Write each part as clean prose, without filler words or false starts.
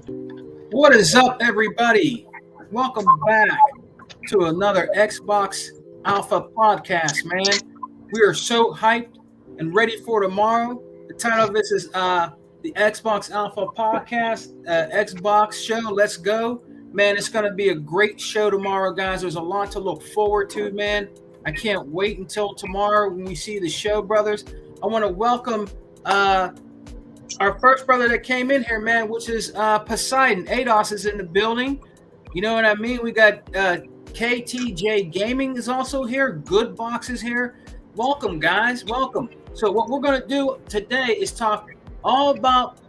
What is up, everybody? Welcome back to another Xbox Alpha podcast, man. We are so hyped and ready for tomorrow. The title of this is the Xbox Alpha podcast, Xbox show. Let's go. Man, it's going to be a great show tomorrow, guys. There's a lot to look forward to, man. I can't wait until tomorrow when we see the show, brothers. I want to welcome our first brother that came in here, man, which is Poseidon. ADOS is in the building. You know what I mean? We got KTJ Gaming is also here. Good Box is here. Welcome, guys. Welcome. So what we're going to do today is talk all about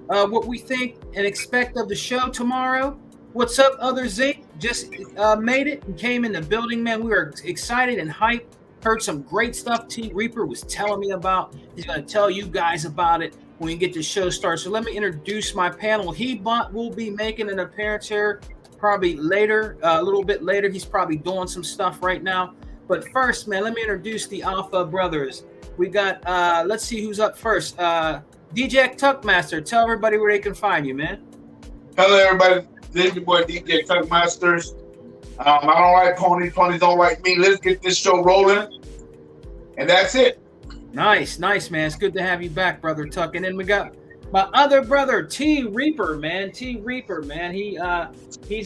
what we think and expect of the show tomorrow. What's up, Other Zinc? Just made it and came in the building, man. We were excited and hyped. Heard some great stuff T Reaper was telling me about. He's going to tell you guys about it when we get the show started. So let me introduce my panel. Hebot will be making an appearance here probably later, a little bit later. He's probably doing some stuff right now. But first, man, let me introduce the Alpha Brothers. We got, let's see who's up first. DJ Tuckmaster, tell everybody where they can find you, man. Hello, everybody. This is your boy DJ Tuckmasters. I don't like ponies. Ponies don't like me. Let's get this show rolling. And that's it. Nice, man. It's good to have you back, brother Tuck. And then we got my other brother, T Reaper, man. He's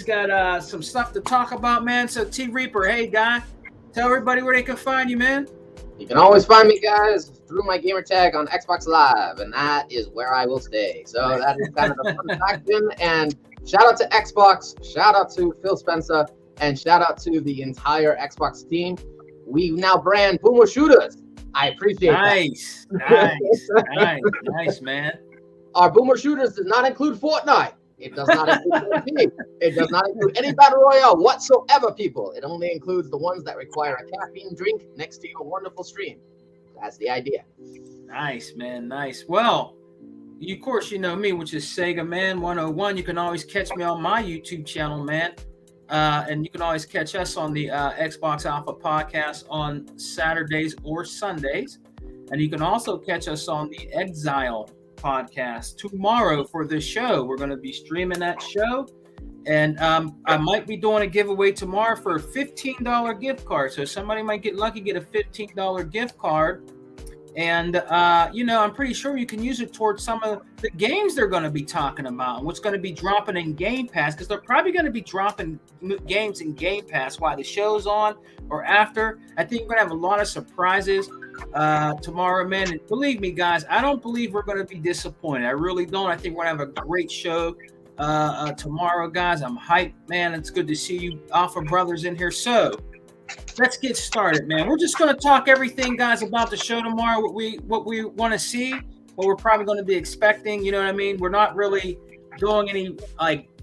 got some stuff to talk about, man. So T Reaper, hey guy, tell everybody where they can find you, man. You can always find me, guys, through my gamer tag on Xbox Live, and that is where I will stay. So that is kind of the fun faction. And shout out to Xbox, shout out to Phil Spencer, and shout out to the entire Xbox team. We now brand Boomer Shooters. I appreciate that. Nice, man. Our Boomer Shooters does not include Fortnite. It does not include PUBG. It does not include any battle royale whatsoever, people. It only includes the ones that require a caffeine drink next to your wonderful stream. That's the idea. Nice, man. Nice. Well, of course, you know me, which is Sega Man 101. You can always catch me on my YouTube channel, man. And you can always catch us on the Xbox Alpha podcast on Saturdays or Sundays. And you can also catch us on the Exile podcast tomorrow for the show. We're going to be streaming that show. And I might be doing a giveaway tomorrow for a $15 gift card. So somebody might get lucky, get a $15 gift card. And, I'm pretty sure you can use it towards some of the games they're going to be talking about and what's going to be dropping in Game Pass, because they're probably going to be dropping games in Game Pass while the show's on or after. I think we're going to have a lot of surprises tomorrow, man. And believe me, guys, I don't believe we're going to be disappointed. I really don't. I think we're going to have a great show tomorrow, guys. I'm hyped, man. It's good to see you Alpha Brothers in here. So let's get started, man. We're just going to talk everything, guys, about the show tomorrow, what we want to see, what we're probably going to be expecting. You know what I mean? We're not really doing any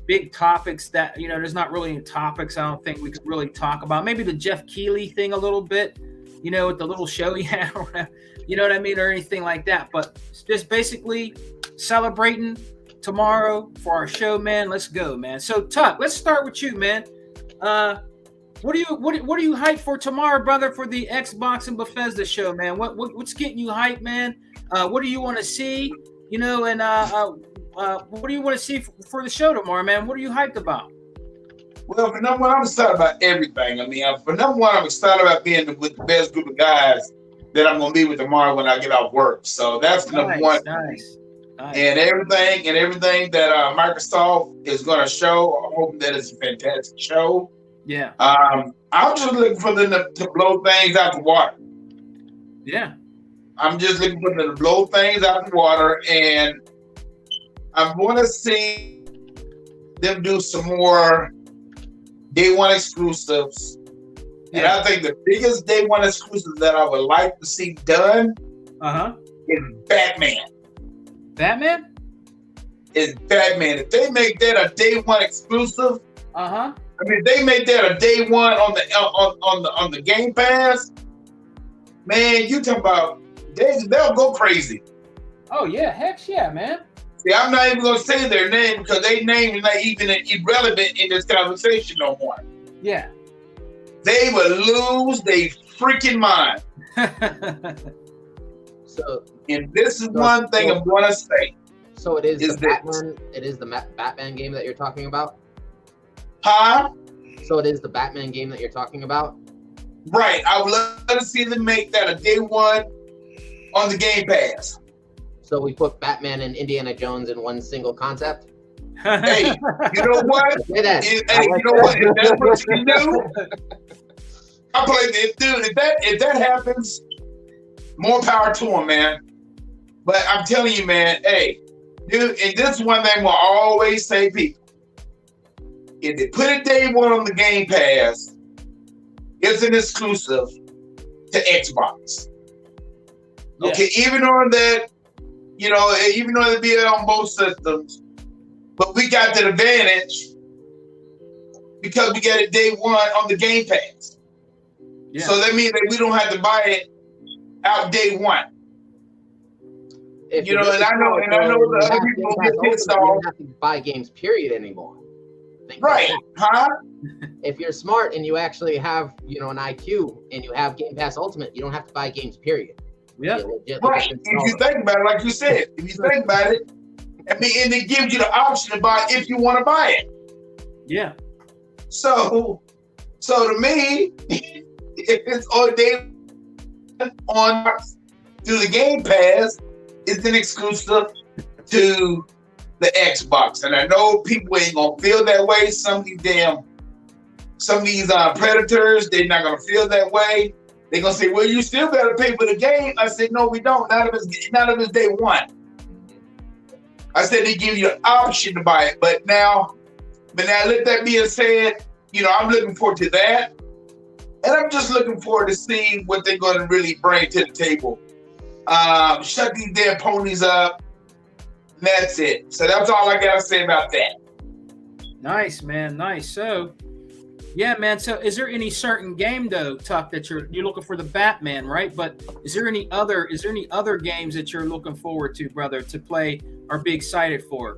big topics that, there's not really any topics I don't think we could really talk about. Maybe the Jeff Keighley thing a little bit, with the little show he had, or whatever, you know what I mean, or anything like that. But just basically celebrating tomorrow for our show, man. Let's go, man. So Tuck, let's start with you, man. What are you hyped for tomorrow, brother, for the Xbox and Bethesda show, man? What's getting you hyped, man? What do you want to see? And what do you want to see for the show tomorrow, man? What are you hyped about? Well, for number one, I'm excited about everything. I mean, for number one, I'm excited about being with the best group of guys that I'm going to be with tomorrow when I get off work. So that's number one. Nice. And everything that Microsoft is going to show, I hope that it's a fantastic show. Yeah. I'm just looking for them to blow things out the water. Yeah. I'm just looking for them to blow things out the water, and I want to see them do some more day one exclusives. Yeah. And I think the biggest day one exclusive that I would like to see done is Batman. Batman? Is Batman. If they make that a day one exclusive, I mean, they made that a day one on the Game Pass. Man, you talking about they'll go crazy. Oh yeah, heck yeah, man. See, I'm not even gonna say their name because their name is not even irrelevant in this conversation no more. Yeah. They would lose their freaking mind. So, and this is one thing I'm gonna say. So it is Is the this. Batman. It is the Batman game that you're talking about. Huh? So it is the Batman game that you're talking about. Right. I would love to see them make that a day one on the Game Pass. So we put Batman and Indiana Jones in one single concept. Hey, you know what? Say that. Hey, you know what? If that's what you do, I play it, dude. If that happens, more power to him, man. But I'm telling you, man. Hey, dude, and this is one thing we'll always say, people. If they put it day one on the Game Pass, it's an exclusive to Xbox. Yeah. Okay, even on that, you know, even though it be on both systems, but we got the advantage because we got it day one on the Game Pass. Yeah. So that means that we don't have to buy it out day one. If You know, you're and I know really the other smart, people Game get Pass pissed Ultimate, you off. don't have to buy games, period, anymore. Think about Right, that. huh? If you're smart and you actually have, you know, an IQ and you have Game Pass Ultimate, you don't have to buy games, period. Yeah. You legit Right. just If install you them. think about it, like you said, if you think about it, I mean, and it gives you the option to buy if you want to buy it. Yeah. So to me, if it's on day on through the Game Pass, it's an exclusive to the Xbox. And I know people ain't gonna feel that way. Some of these predators, they're not gonna feel that way. They're gonna say, "Well, you still gotta pay for the game." I said, "No, we don't. Not if it's day one." I said they give you an option to buy it, but now let that being said, you know, I'm looking forward to that. And I'm just looking forward to seeing what they're going to really bring to the table. Shut these damn ponies up. And that's it. So that's all I got to say about that. Nice, man. Nice. So, yeah, man. So, is there any certain game though, Tuck, that you're looking for the Batman, right? But is there any other games that you're looking forward to, brother, to play or be excited for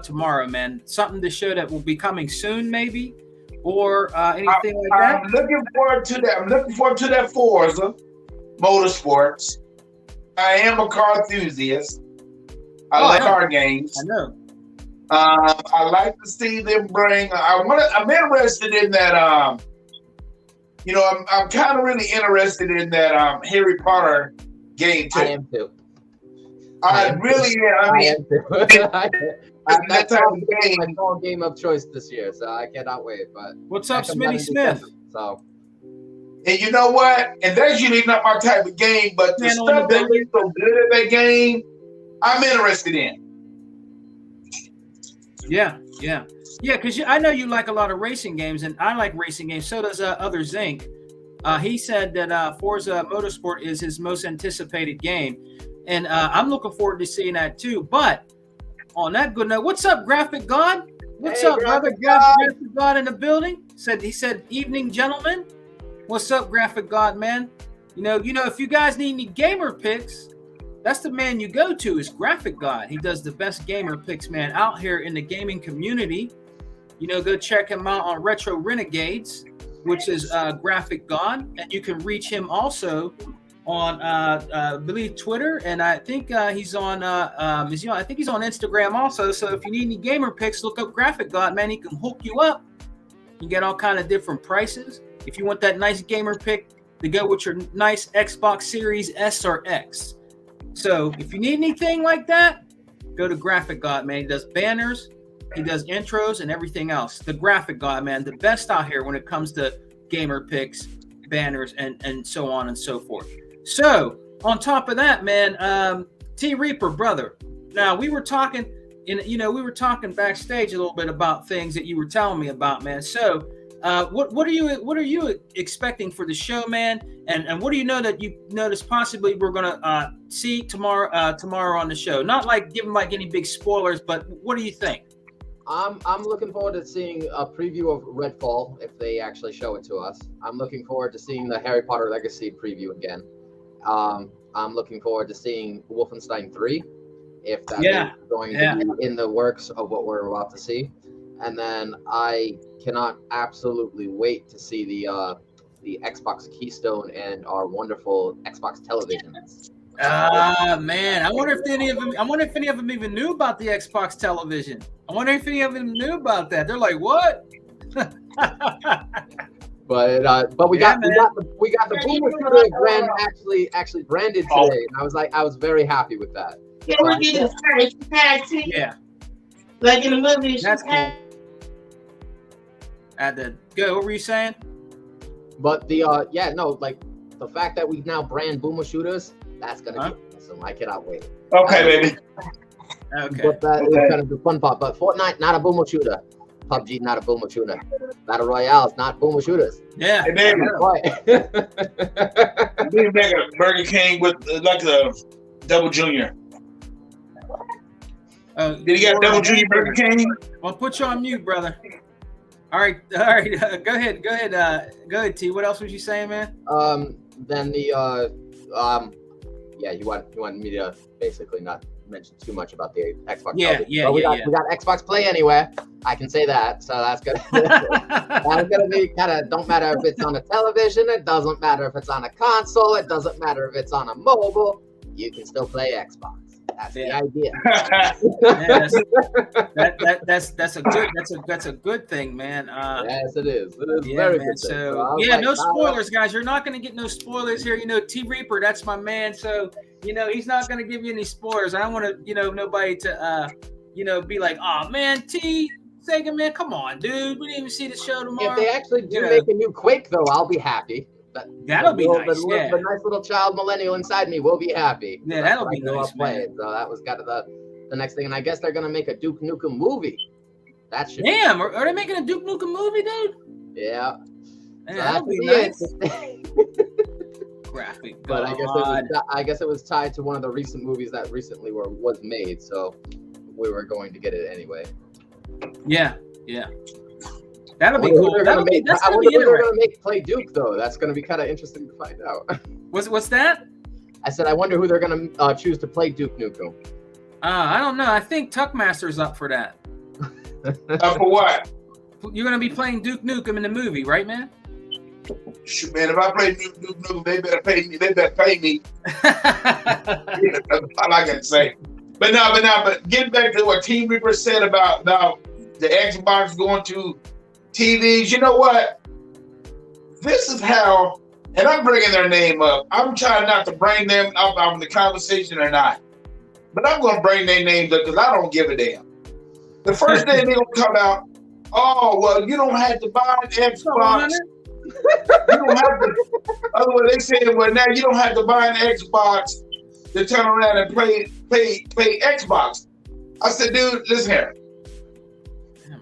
tomorrow, man? Something to show that will be coming soon, maybe, or anything like that. I'm looking forward to that. I'm looking forward to that Forza Motorsports. I am a car enthusiast. I love car games. I know. I like to see them bring. I'm interested in that. You know, I'm kind of really interested in that Harry Potter game too. I am too. I really am. I mean, am too. that type of game. My sole game of choice this year, so I cannot wait. But What's up, that comes out in Smitty Smith? December, So And you know what? And that's usually not my type of game, but the Man, on stuff the that is so good at that game, I'm interested in. Yeah. Because I know you like a lot of racing games, and I like racing games. So does Other Zinc. He said that Forza Motorsport is his most anticipated game, and I'm looking forward to seeing that too. But on that good note, what's up, Graphic God? What's Hey, up, brother? Graphic God. Graphic God in the building. He said, evening, gentlemen. What's up, Graphic God, man? You know, if you guys need any gamer picks, that's the man you go to, is Graphic God. He does the best gamer picks, man, out here in the gaming community. You know, go check him out on Retro Renegades, which is Graphic God, and you can reach him also on I believe Twitter, and I think he's on I think he's on Instagram also. So if you need any gamer picks, look up Graphic God, man. He can hook you up. You get all kind of different prices. If you want that nice gamer pick to go with your nice Xbox Series S or X. So if you need anything like that, go to Graphic God, man. He does banners, he does intros, and everything else. The Graphic God, man, the best out here when it comes to gamer picks, banners, and so on and so forth. So on top of that, man, T Reaper, brother. Now we were talking backstage a little bit about things that you were telling me about, man. So what are you expecting for the show, man? And what do you know that you notice possibly we're gonna see tomorrow on the show? Not like giving like any big spoilers, but what do you think? I'm looking forward to seeing a preview of Redfall if they actually show it to us. I'm looking forward to seeing the Harry Potter Legacy preview again. I'm looking forward to seeing Wolfenstein 3 if that is going to be in the works of what we're about to see. And then I cannot absolutely wait to see the Xbox Keystone and our wonderful Xbox televisions. Man, I wonder if any of them even knew about the Xbox television. I wonder if any of them knew about that. They're like, what? But we got the Boomer Shooter brand actually branded today, and I was very happy with that. Yeah, we're getting tag team. Yeah, Like in the movie. that's cool. Go. What were you saying? But the the fact that we now brand Boomer Shooters, that's gonna be awesome. I cannot wait. Okay, baby. Okay. But that is kind of the fun part. But Fortnite, not a Boomer Shooter. PUBG, not a Boomer Shooter. Battle Royales, not Boomer Shooters. Yeah. Hey, baby. Right. We make a Burger King with like a Double Junior. Did he get Double Junior Burger King? I'll put you on mute, brother. All right. Go ahead, T. What else was you saying, man? Then the you want me to basically not mention too much about the Xbox. But we got Xbox Play Anywhere. I can say that. So that's gonna that's gonna be kind of, don't matter if it's on a television, it doesn't matter if it's on a console, it doesn't matter if it's on a mobile, you can still play Xbox. That's the idea. That's a good thing, man. Yes, it is. It is very good. So no spoilers, guys. You're not going to get no spoilers here. T Reaper, that's my man. So he's not going to give you any spoilers. I don't want to, nobody to, be like, oh man, T Sega, man, come on, dude. We didn't even see the show tomorrow. If they actually do make a new Quake, though, I'll be happy. That'll be nice. The nice little child millennial inside me will be happy. Yeah, that'll be nice, man. So that was kind of the next thing, and I guess they're gonna make a Duke Nukem movie. That should. Damn, are they making a Duke Nukem movie, dude? Yeah. Man, that'll be nice. Graphic. But I guess it was tied to one of the recent movies that recently was made, so we were going to get it anyway. Yeah. That'll be cool. I wonder who they're going to make play Duke, though. That's going to be kind of interesting to find out. What's that? I said, I wonder who they're going to choose to play Duke Nukem. I don't know. I think Tuckmaster's up for that. For what? You're going to be playing Duke Nukem in the movie, right, man? Shoot, man, if I play Duke Nukem, they better pay me. That's all I can say. But getting back to what Team Reaper said about the Xbox going to TVs, you know what? This is how, and I'm bringing their name up. I'm trying not to bring them up on the conversation or not, but I'm going to bring their names up because I don't give a damn. The first day they're going to come out, oh, well, you don't have to buy an Xbox. You don't have to. Otherwise, they said, well, now you don't have to buy an Xbox to turn around and play Xbox. I said, dude, listen here.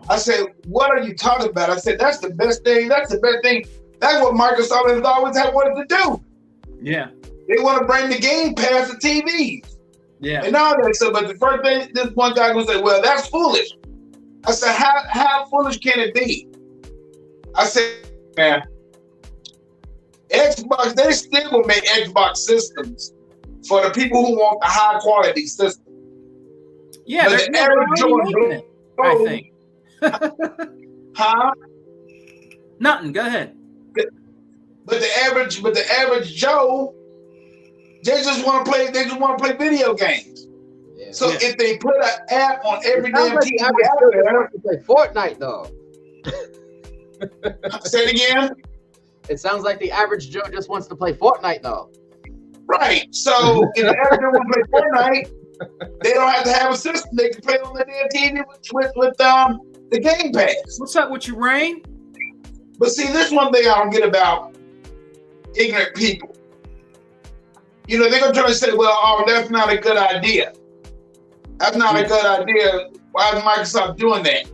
I said, what are you talking about? I said, that's the best thing. That's the best thing. That's what Microsoft has always wanted to do. Yeah. They want to bring the Game Pass to TVs. Yeah. And all that stuff. But the first thing, this one guy gonna say, well, that's foolish. I said, how foolish can it be? I said, man, Xbox, they still will make Xbox systems for the people who want the high quality system. Yeah, but the average Joe, I think. Huh? Nothing. Go ahead. But the average Joe, they just want to play. They just want to play video games. Yeah. So if they put an app on every damn TV out there, to play Fortnite though. Say it again. It sounds like the average Joe just wants to play Fortnite though. Right. So if the average Joe wants to play Fortnite, they don't have to have a system. They can play on the damn TV with the Game Pass. What's up with you, Rain? But see, this one thing I don't get about ignorant people. They're going to try to say, well, oh, that's not a good idea. That's not a good idea. Why is Microsoft doing that?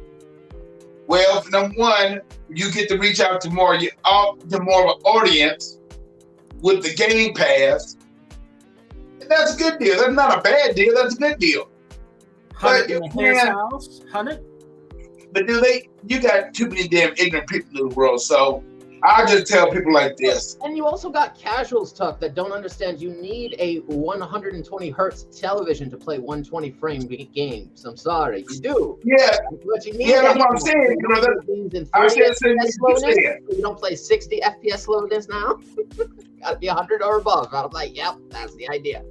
Well, for number one, you get to reach out to more of an audience with the Game Pass. And that's a good deal. That's not a bad deal. That's a good deal. 100 in his house? 100? But you got too many damn ignorant people in the world. So I just tell people like this. And you also got casuals, Tuck, that don't understand you need a 120 hertz television to play 120 frame games. I'm sorry, you do. Yeah, But you need yeah, that's that what I'm saying. You know, games in I 30 said the same FPS thing you slowness. said. You don't play 60 FPS slowness now. Gotta be 100 or above. I'm like, yep, that's the idea.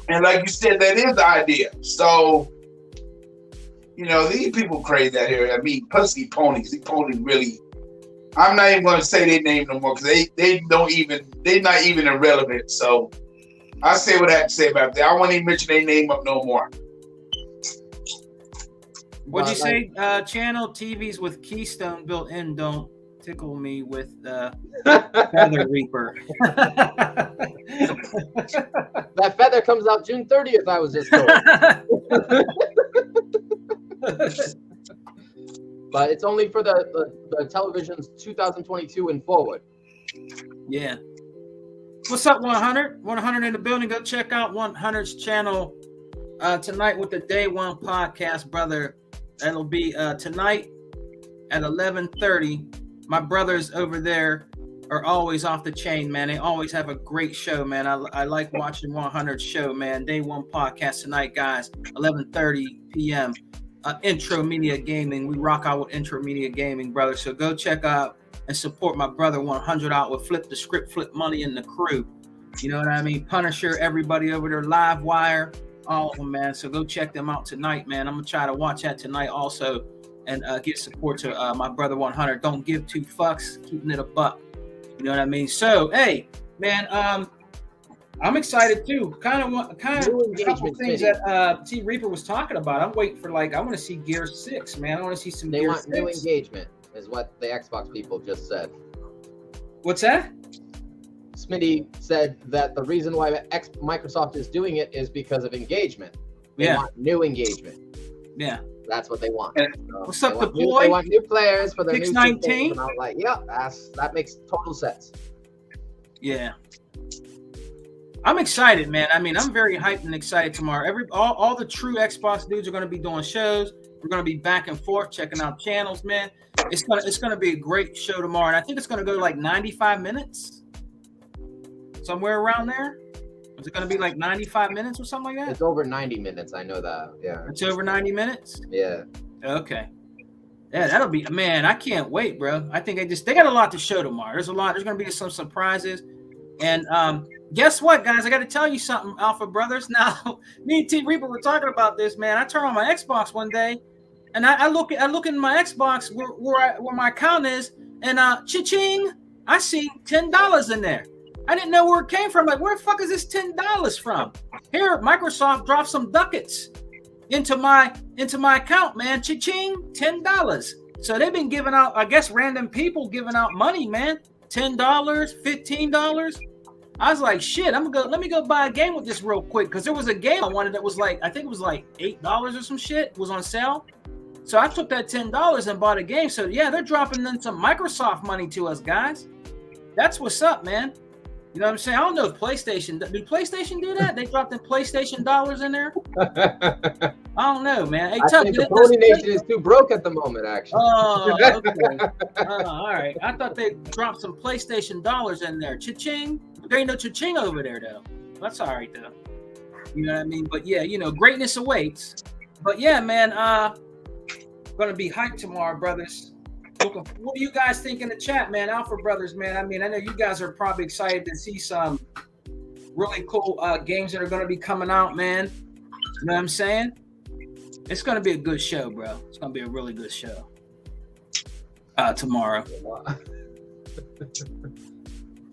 And like you said, that is the idea. So, you know, these people crazy out here. I mean, plus these ponies really. I'm not even going to say their name no more because they're not even irrelevant. So I say what I have to say about that. I won't even mention their name up no more. What'd you say? Channel TVs with Keystone built in don't tickle me with Feather Reaper. That feather comes out June 30th, I was just told. But it's only for the televisions 2022 and forward. Yeah. What's up, 100? 100 in the building. Go check out 100's channel tonight with the Day One podcast, brother. That'll be tonight at 11:30. My brothers over there are always off the chain, man. They always have a great show, man. I like watching 100's show, man. Day One podcast tonight, guys. 11:30 p.m. Intro Media Gaming. We rock out with Intro Media Gaming, brother. So go check out and support my brother 100 out with Flip the Script, Flip Money, and the crew. You know what I mean? Punisher, everybody over there, Live Wire, all of them, man. So go check them out tonight, man. I'm gonna try to watch that tonight also, and give support to my brother 100. Don't give two fucks, keeping it a buck. You know what I mean? So hey, man, I'm excited too. Kind of a couple things that T Reaper was talking about. I'm waiting for I want to see Gear 6, man. I want to see some. They Gear want 6. new engagement, is what the Xbox people just said. What's that? Smitty said that the reason why Microsoft is doing it is because of engagement. They want new engagement. Yeah. That's what they want. What's up, they Deploy? Want new players for their new 619. And I'm like, yeah, that makes total sense. Yeah. I'm excited, man. I mean, I'm very hyped and excited tomorrow. All the true Xbox dudes are going to be doing shows. We're going to be back and forth checking out channels, man. It's gonna be a great show tomorrow, and I think it's going to go 95 minutes, somewhere around there. Is it going to be 95 minutes or something like that? It's over 90 minutes. I know that. Yeah. It's over 90 minutes. Yeah. Okay. Yeah, that'll be, man. I can't wait, bro. I think they got a lot to show tomorrow. There's going to be some surprises, and guess what, guys? I got to tell you something, Alpha Brothers. Now, me and T Reaper were talking about this, man. I turned on my Xbox one day, and I look in my Xbox where my account is, and cha-ching, I see $10 in there. I didn't know where it came from. Like, where the fuck is this $10 from? Here, Microsoft dropped some ducats into my account, man. Cha-ching, $10. So they've been giving out, I guess, random people giving out money, man. $10, $15. I was like, shit, let me go buy a game with this real quick. Because there was a game I wanted that was I think it was $8 or some shit. It was on sale. So I took that $10 and bought a game. So yeah, they're dropping in some Microsoft money to us, guys. That's what's up, man. You know what I'm saying? I don't know if PlayStation, do PlayStation do that? They dropped in PlayStation dollars in there? I don't know, man. Hey, I think the Pony Nation is too broke at the moment, actually. Oh, okay. All right. I thought they dropped some PlayStation dollars in there. Cha-ching. There ain't no cha-ching over there, though. That's all right, though. You know what I mean? But yeah, greatness awaits. But yeah, man, gonna be hyped tomorrow, brothers. What do you guys think in the chat, man? Alpha Brothers, man. I mean, I know you guys are probably excited to see some really cool games that are going to be coming out, man. You know what I'm saying? It's going to be a good show, bro. It's going to be a really good show tomorrow.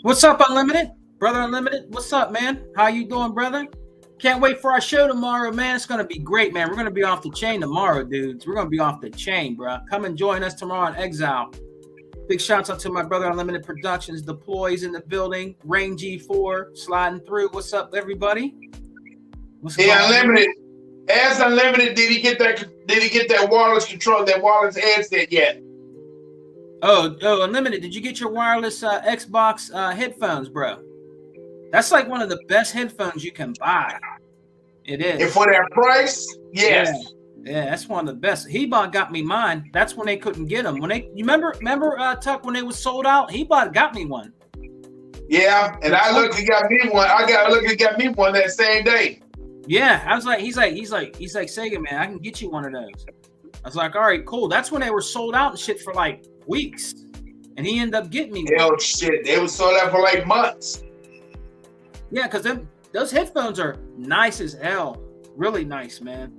What's up, Unlimited? Brother Unlimited, what's up, man? How you doing, brother? Can't wait for our show tomorrow, man. It's going to be great, man. We're going to be off the chain tomorrow, dudes. We're going to be off the chain, bro. Come and join us tomorrow on Exile. Big shouts out to my brother Unlimited Productions. Deploys in the building. Rain G4 sliding through. What's up, everybody? Yeah, Unlimited. As Unlimited, did he get that wireless control, that wireless headset yet? Oh, Unlimited, did you get your wireless Xbox headphones, bro? That's one of the best headphones you can buy. It is. And for that price, yes. Yeah, that's one of the best. Hebot got me mine. That's when they couldn't get them. When you remember Tuck, when they was sold out, Hebot got me one. Yeah, and I looked and got me one. I got me one that same day. Yeah, I was like, he's like, Sega man, I can get you one of those. I was like, all right, cool. That's when they were sold out and shit for like weeks, and he ended up getting me one. Hell, shit, they were sold out for like months. Yeah, because those headphones are nice as hell, really nice, man,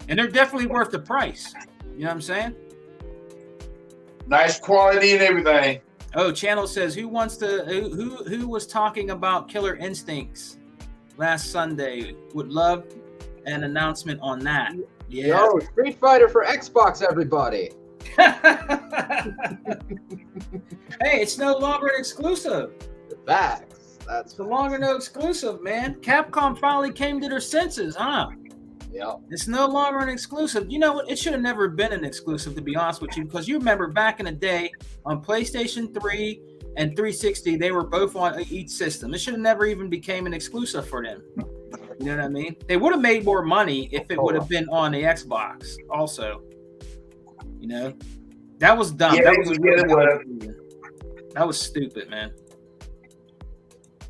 and they're definitely worth the price. You know what I'm saying? Nice quality and everything. Oh, Channel says who was talking about Killer Instincts last Sunday? Would love an announcement on that. Yeah. Yo, Street Fighter for Xbox, everybody. Hey, it's no longer an exclusive. The facts. That's It's no longer no exclusive, man. Capcom finally came to their senses, huh? yeah. It's no longer an exclusive. You know what? It should have never been an exclusive, to be honest with you, because you remember back in the day on PlayStation 3 and 360, they were both on each system. It should have never even became an exclusive for them. You know what I mean? They would have made more money if it would have been on the Xbox also. You know? That was dumb. Yeah, that was it really was. dumb. That was stupid, man.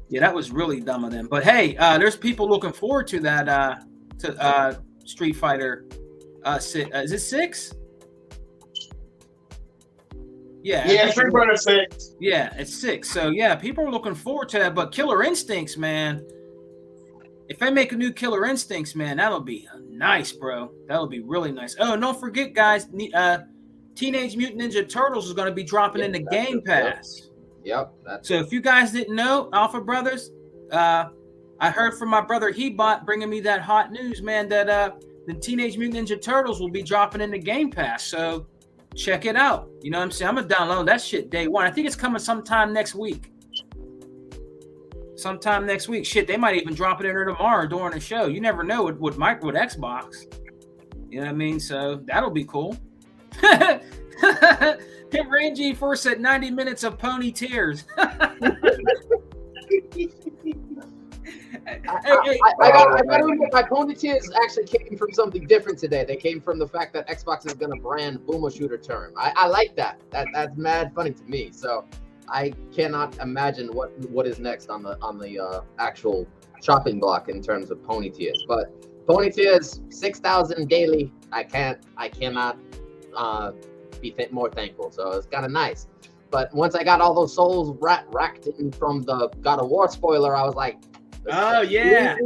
Yeah, that was really dumb of them. But hey, there's people looking forward to that Street Fighter. Is it 6? Yeah, Street Fighter 6. Yeah, it's 6. So yeah, people are looking forward to that. But Killer Instincts, man. If they make a new Killer Instincts, man, that'll be nice, bro. That'll be really nice. Oh, and don't forget, guys, Teenage Mutant Ninja Turtles is going to be dropping in the Game Pass. Yep. So if you guys didn't know, Alpha Brothers, I heard from my brother Hebot bringing me that hot news, man, that the Teenage Mutant Ninja Turtles will be dropping in the Game Pass. So check it out. You know what I'm saying? I'm going to download that shit day one. I think it's coming sometime next week. Shit, they might even drop it in there tomorrow during the show. You never know with Xbox. You know what I mean? So that'll be cool. Rain G4 said 90 minutes of pony tears. I gotta admit, my pony tears actually came from something different today. They came from the fact that Xbox is gonna brand Boomer Shooter term. I like that. That's mad funny to me. So I cannot imagine what is next on the actual shopping block in terms of pony tears. But pony tears 6,000 daily. I cannot be more thankful. So it's kind of nice. But once I got all those souls racked in from the God of War spoiler, I was like, oh yeah,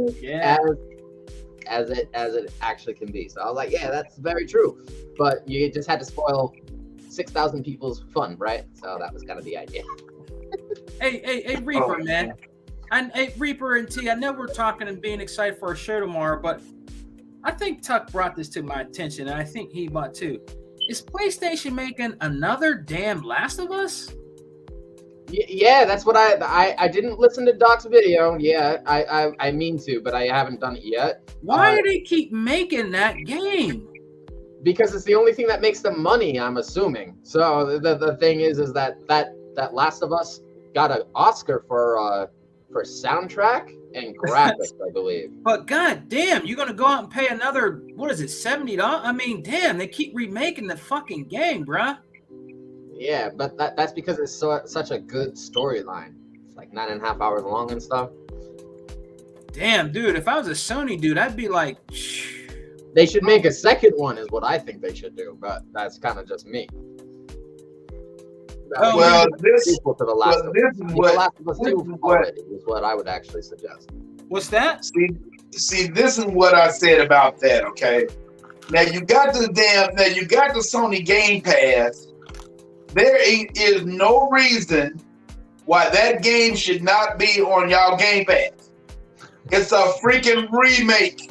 as it actually can be. So I was like, yeah, that's very true. But you just had to spoil 6,000 people's fun, right? So that was kind of the idea. Hey, Reaper, man. Hey, Reaper and T, I know we're talking and being excited for a show tomorrow, but I think Tuck brought this to my attention, and I think he bought too. Is PlayStation making another damn Last of Us? Yeah, that's what I didn't listen to Doc's video. Yeah, I mean to, but I haven't done it yet. Why do they keep making that game? Because it's the only thing that makes them money, I'm assuming. So the thing is that Last of Us got an Oscar for soundtrack and graphics, I believe. But god damn, you're gonna go out and pay another, what is it, $70? I mean, damn, they keep remaking the fucking game, bruh. Yeah, but that's because it's such a good storyline. It's like 9.5 hours long and stuff. Damn, dude, if I was a Sony dude, I'd be like, shh. They should make a second one is what I think they should do, but that's kind of just me. Well, this is what The Last of Us 2 already is what I would actually suggest. What's that? See, this is what I said about that, okay? Now you got the Sony Game Pass. There is no reason why that game should not be on y'all Game Pass. It's a freaking remake.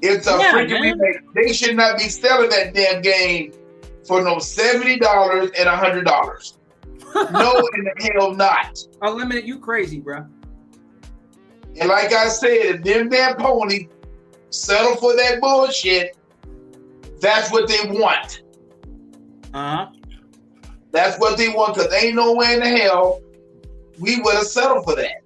It's a freaking remake. They should not be selling that damn game for no $70 and $100. No, in the hell not. Unlimited, you crazy, bro. And like I said, if them damn ponies settle for that bullshit, that's what they want. That's what they want, because ain't no way in the hell we would have settled for that.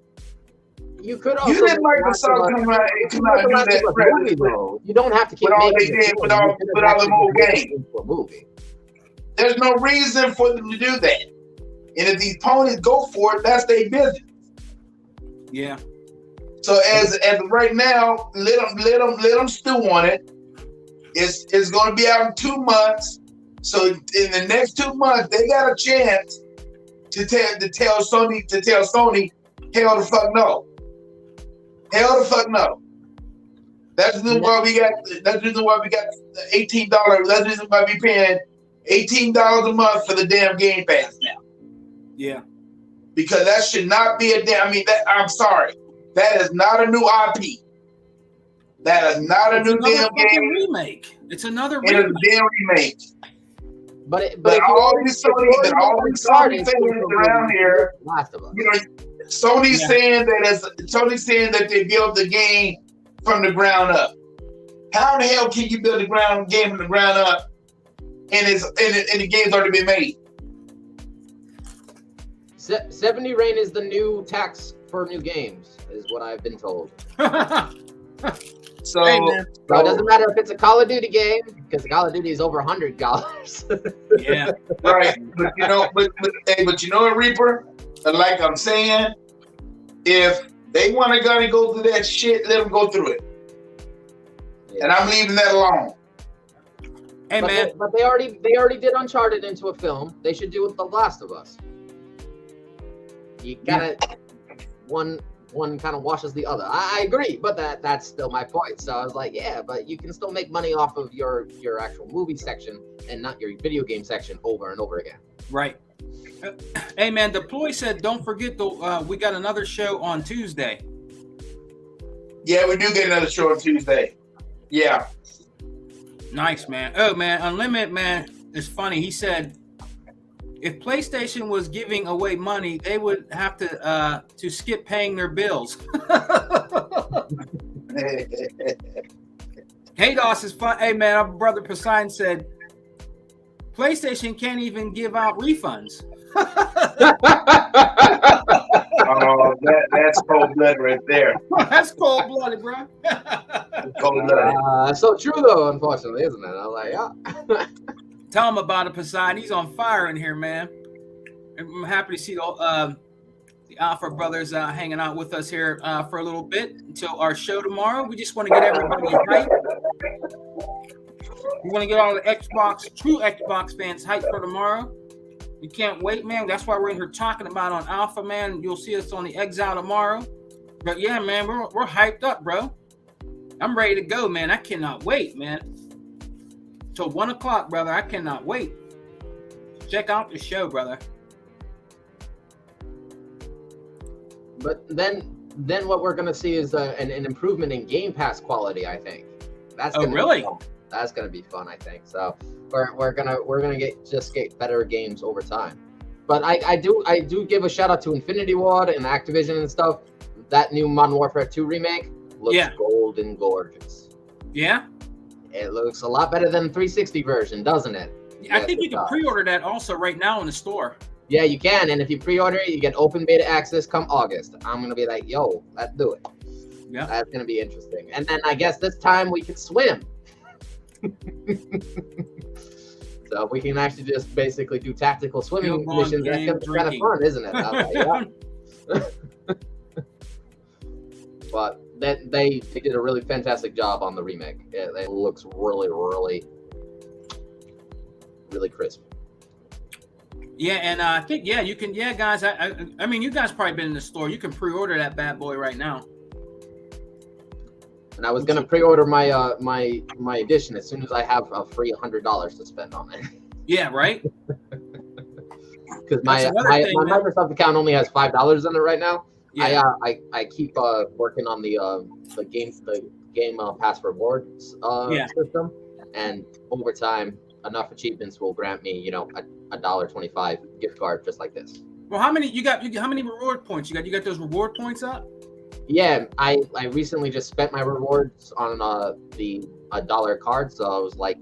You could also. You didn't like the Last of song Us- come out you and like the do Last that of Us premise movie, though. You don't have to keep with all making they it. did, with all the actually mobile made it game. into a movie. There's no reason for them to do that. And if these ponies go for it, that's their business. Yeah. So as of right now, let them stew on it. It's going to be out in 2 months. So in the next 2 months, they got a chance to tell Sony, hell the fuck no. Hell the fuck no. That's the reason why we got. That's the reason why we got the $18. That's the reason why we paying $18 a month for the damn Game Pass now. Yeah. Because that should not be a damn. I mean, I'm sorry. That is not a new IP. That is not a It's new another damn fucking game. remake. It's another It is remake. a damn remake. But But if you all already- these if you Sony, already but all made these Uncharted, Sony fans around here, Last of Us. you know, Sony's Yeah. saying that they built the game from the ground up. How the hell can you build a game from the ground up and the game's already been made? 70 rain is the new tax for new games, is what I've been told. So, Hey, man. So it doesn't matter if it's a Call of Duty game, because Call of Duty is over $100. Yeah. right, but you know, but you know what, Reaper? Like I'm saying, if they want to go through that shit, let them go through it, and I'm leaving that alone. Hey, man. But they already did Uncharted into a film. They should do it with The Last of Us. You gotta one kind of washes the other. I agree, but that's still my point. So I was like, yeah, but you can still make money off of your actual movie section and not your video game section over and over again. Right. Hey, man. Deploy said, don't forget, we got another show on Tuesday. Yeah, we do get another show on Tuesday. Yeah. Nice, man. Oh, man. Unlimited, man. It's funny. He said, if PlayStation was giving away money, they would have to skip paying their bills. Hey, Doss is fun. Hey, man, our brother Poseidon said, PlayStation can't even give out refunds. Oh, that's cold blood right there. That's cold-blooded, bro. Cold blooded. So true though, unfortunately, isn't it? I was like, yeah. Tell him about it, Poseidon. He's on fire in here, man. I'm happy to see the Alpha brothers hanging out with us here for a little bit until our show tomorrow. We just want to get everybody hyped. We want to get all the true Xbox fans hyped for tomorrow. We can't wait, man. That's why we're in here talking about on Alpha, man. You'll see us on the Exile tomorrow. But yeah, man, we're hyped up, bro. I'm ready to go, man. I cannot wait, man. Till 1 o'clock, brother. I cannot wait. Check out the show, brother. But then what we're gonna see is an improvement in Game Pass quality. I think that's gonna really? be fun. That's gonna be fun. I think so. We're gonna get better games over time. But I do give a shout out to Infinity Ward and Activision and stuff. That new Modern Warfare 2 remake looks golden gorgeous. Yeah. It looks a lot better than the 360 version, doesn't it? I think you can pre-order that also right now in the store. Yeah, you can, and if you pre-order it, you get open beta access come August. I'm gonna be like, yo, let's do it. Yeah, that's gonna be interesting. And then I guess this time we can swim. So we can actually just basically do tactical swimming missions. That's gonna be kind of fun, isn't it? I was like, yeah. But they did a really fantastic job on the remake. It looks really, really, really crisp. Yeah, and I think you can. Yeah, guys. I mean, you guys probably been in the store. You can pre-order that bad boy right now. And I was gonna pre-order my my edition as soon as I have a free $100 to spend on it. Yeah, right. Because my Microsoft account only has $5 in it right now. Yeah. I keep working on the game pass rewards system, and over time, enough achievements will grant me, a $1.25 gift card just like this. Well, how many you got? How many reward points you got? You got those reward points up? Yeah, I recently just spent my rewards on the $1 card, so I was like,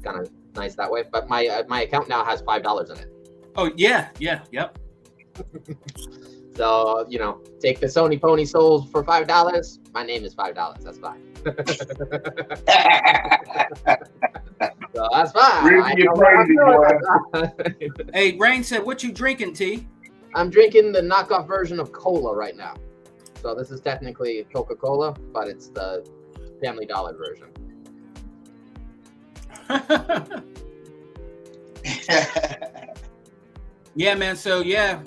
kind of nice that way. But my account now has $5 in it. Oh yeah, yep. So, take the Sony Pony sold for $5. My name is $5. That's fine. So that's fine. Really, you're crazy, boy. Hey, Rain said, "What you drinking, T?" I'm drinking the knockoff version of cola right now. So this is technically Coca-Cola, but it's the Family Dollar version. Yeah, man. So yeah,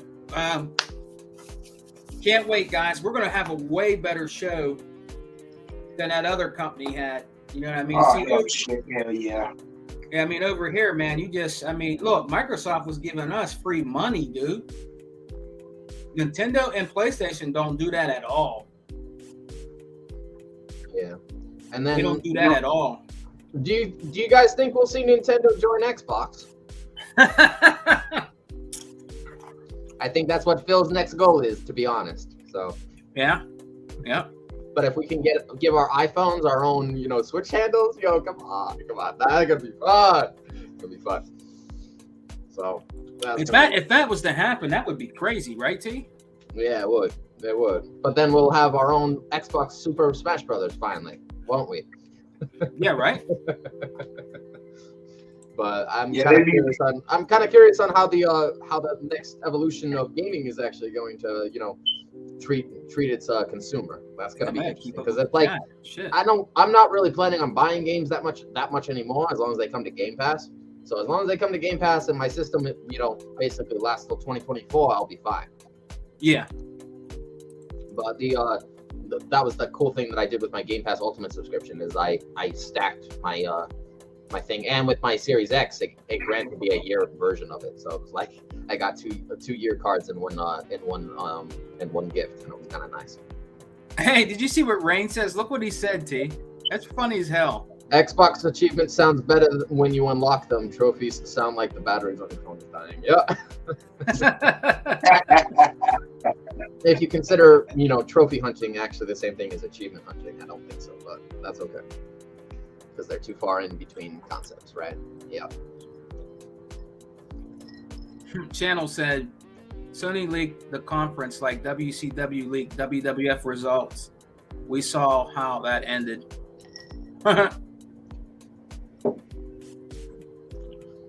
can't wait, guys. We're gonna have a way better show than that other company had. You know what I mean? Oh, See, no shit. Hell yeah. I mean, over here, man, look, Microsoft was giving us free money, dude. Nintendo and PlayStation don't do that at all. Yeah. And then They don't do that at all. Do you guys think we'll see Nintendo join Xbox? I think that's what Phil's next goal is, to be honest. So Yeah. but if we can give our iPhones our own, Switch handles, come on, that's gonna be fun. It's gonna be fun. So If that was to happen, that would be crazy, right, T? yeah, it would. But then we'll have our own Xbox Super Smash Brothers finally, won't we? Yeah, right. But I'm Yeah, kind of maybe- curious on how the next evolution of gaming is actually going to treat its consumer. That's gonna be Yeah, interesting keep up because with it's like that. Shit. I'm not really planning on buying games that much anymore as long as they come to Game Pass. So as long as they come to Game Pass and my system basically lasts till 2024, I'll be fine. Yeah. But that was the cool thing that I did with my Game Pass Ultimate subscription is I stacked my my thing, and with my Series X, it granted me a year version of it. So it was like I got two year cards in one gift, and it was kind of nice. Hey, did you see what Rain says? Look what he said, T. That's funny as hell. Xbox achievement sounds better when you unlock them. Trophies sound like the batteries on your phone is dying. Yeah. If you consider, trophy hunting actually the same thing as achievement hunting, I don't think so, but that's okay. Because they're too far in between concepts, right? Yeah. Channel said Sony leaked the conference like WCW leaked WWF results. We saw how that ended.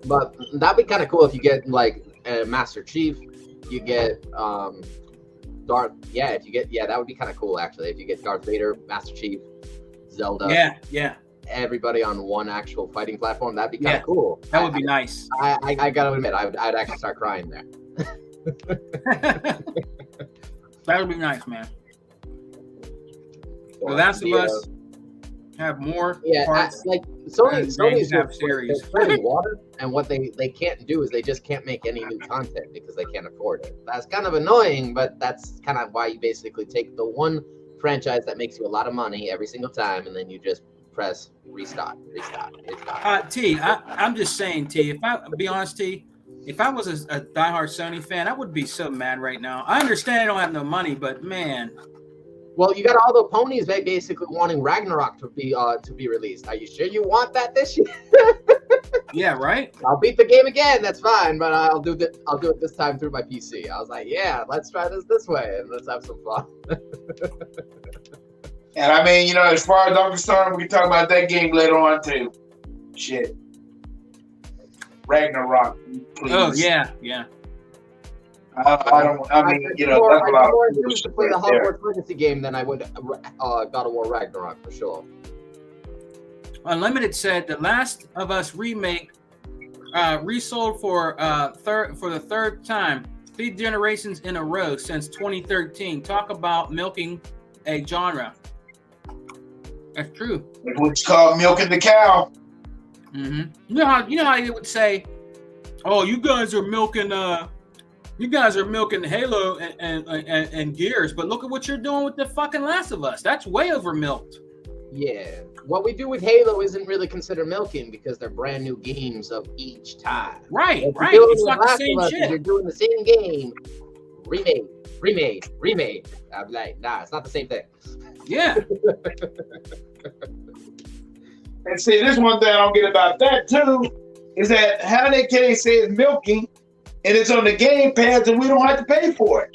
But that'd be kind of cool if you get like a Master Chief, you get Darth. Yeah, if you get that would be kind of cool actually. If you get Darth Vader, Master Chief, Zelda, Yeah. everybody on one actual fighting platform, that'd be kind of Yeah. cool. That would be nice. I gotta admit, I'd actually start crying there. That would be nice, man. The So, Last of Us have more parts. like Sony's have just series. they're treading water, and what they can't do is they just can't make any new content because they can't afford it. That's kind of annoying, but that's kind of why you basically take the one franchise that makes you a lot of money every single time, and then you just press restart. T, I'm just saying, T. If I be honest, T, if I was a diehard Sony fan, I would be so mad right now. I understand I don't have no money, but man. Well, you got all the ponies basically wanting Ragnarok to be released. Are you sure you want that this year? Yeah, right. I'll beat the game again. That's fine, but I'll do it this time through my PC. I was like, yeah, let's try this way and let's have some fun. And I mean, as far as I'm concerned, we can talk about that game later on too. Shit. Ragnarok, please. Oh yeah. I mean, that's a lot I'm of more cool enthused to shit play the right there. Hogwarts Legacy game than I would God of War Ragnarok for sure. Unlimited said The Last of Us remake resold for the third time, 3 generations in a row since 2013. Talk about milking a genre. That's true. It's what's called milking the cow. Mm-hmm. You know how you would say, "Oh, you guys are milking Halo and Gears," but look at what you're doing with the fucking Last of Us. That's way over milked. Yeah. What we do with Halo isn't really considered milking because they're brand new games of each time. Right. What you're doing It's with not the Last same of Us is shit. You're doing the same game, remade. I'm like, nah, it's not the same thing. Yeah. And see, this one thing I don't get about that too is that how they can say it's milking and it's on the Game Pass and we don't have to pay for it.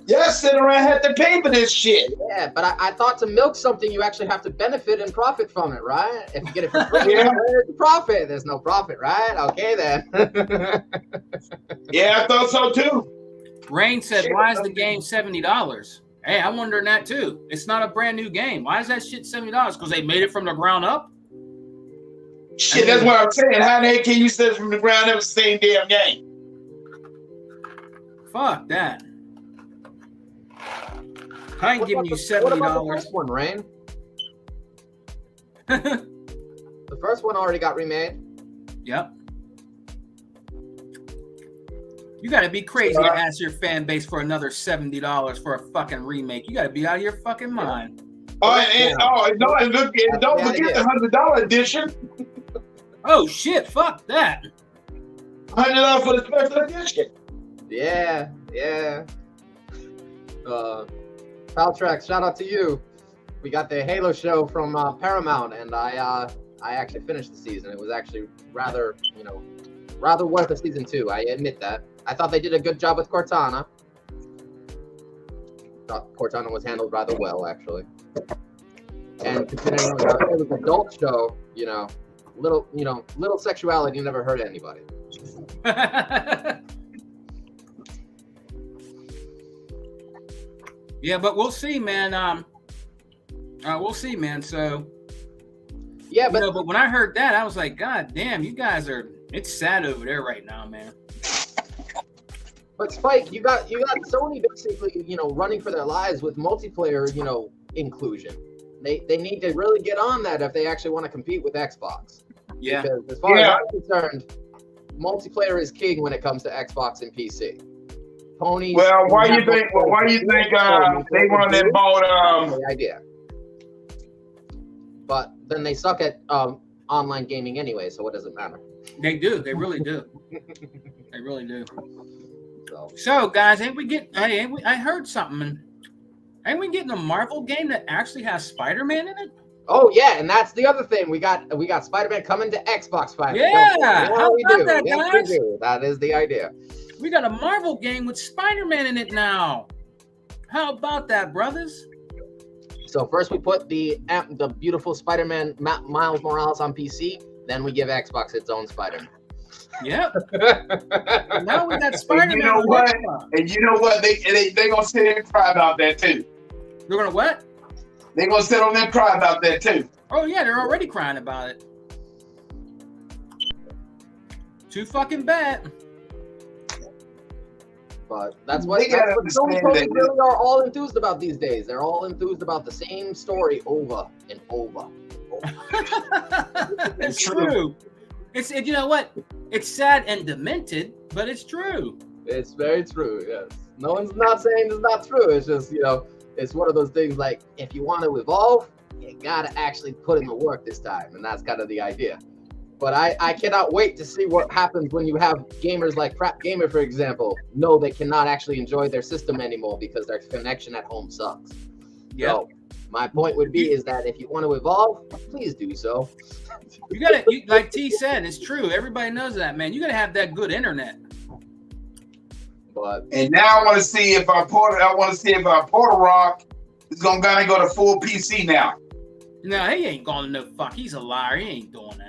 Y'all sit around had to pay for this shit. Yeah, but I thought to milk something, you actually have to benefit and profit from it, right? If you get it for free, Yeah. there's the profit. There's no profit, right? Okay, then. Yeah, I thought so too. Rain said, "Why is the game $70?" Hey, I'm wondering that too. It's not a brand new game. Why is that shit $70? Because they made it from the ground up. Shit, that's what I'm saying. How the heck can you set it from the ground up the same damn game? Fuck that. I ain't giving you What about the $70. first one, Rain? The first one already got remade. Yep. You gotta be crazy to ask your fan base for another $70 for a fucking remake. You gotta be out of your fucking mind. Oh, and don't forget the $100 edition. Oh shit! Fuck that. $100 for the special edition. Yeah. Paltrax, shout out to you. We got the Halo show from Paramount, and I actually finished the season. It was actually rather worth a season 2. I admit that. I thought they did a good job with Cortana. Thought Cortana was handled rather well, actually. And considering it was an adult show, little sexuality never hurt anybody. Yeah, but we'll see, man. We'll see, man. So Yeah, but but when I heard that, I was like, God damn, you guys it's sad over there right now, man. But Spike, you got Sony basically, running for their lives with multiplayer, inclusion. They need to really get on that if they actually want to compete with Xbox. Yeah. Because as far as I'm concerned, multiplayer is king when it comes to Xbox and PC. Ponies. Well, why you think they want to bought the idea? But then they suck at online gaming anyway, so what does it matter? They do. They really do. They really do. So So, guys, I heard something. Ain't we getting a Marvel game that actually has Spider-Man in it? oh yeah, and that's the other thing. We got Spider-Man coming to Xbox finally. Yeah, how we about do. that, Yes, guys? we do. That is the idea. We got a Marvel game with Spider-Man in it now. How about that, brothers? So first we put the beautiful Spider-Man Miles Morales on PC, then we give Xbox its own Spider-Man. Yep. Now we got Spider-Man. you know on what? Xbox. And you know what? They gonna sit there and cry about that too. They're gonna what? They gonna sit on there and cry about that too. Oh yeah, they're already crying about it. Too fucking bad. But that's what They gotta Sony understand ponies that- really are all enthused about these days. They're all enthused about the same story over and over. It's true. You know what? It's sad and demented, but it's true. It's very true, yes. No one's not saying it's not true. It's just, it's one of those things like, if you want to evolve, you got to actually put in the work this time. And that's kind of the idea. But I cannot wait to see what happens when you have gamers like Crap Gamer, for example, know they cannot actually enjoy their system anymore because their connection at home sucks. Yeah. So my point would be is that if you want to evolve, please do so. You gotta, like T said, it's true. Everybody knows that, man. You gotta have that good internet. But And now I want to see if our Porter Rock is gonna go to full PC now. No, he ain't going to no fuck. He's a liar. He ain't doing that.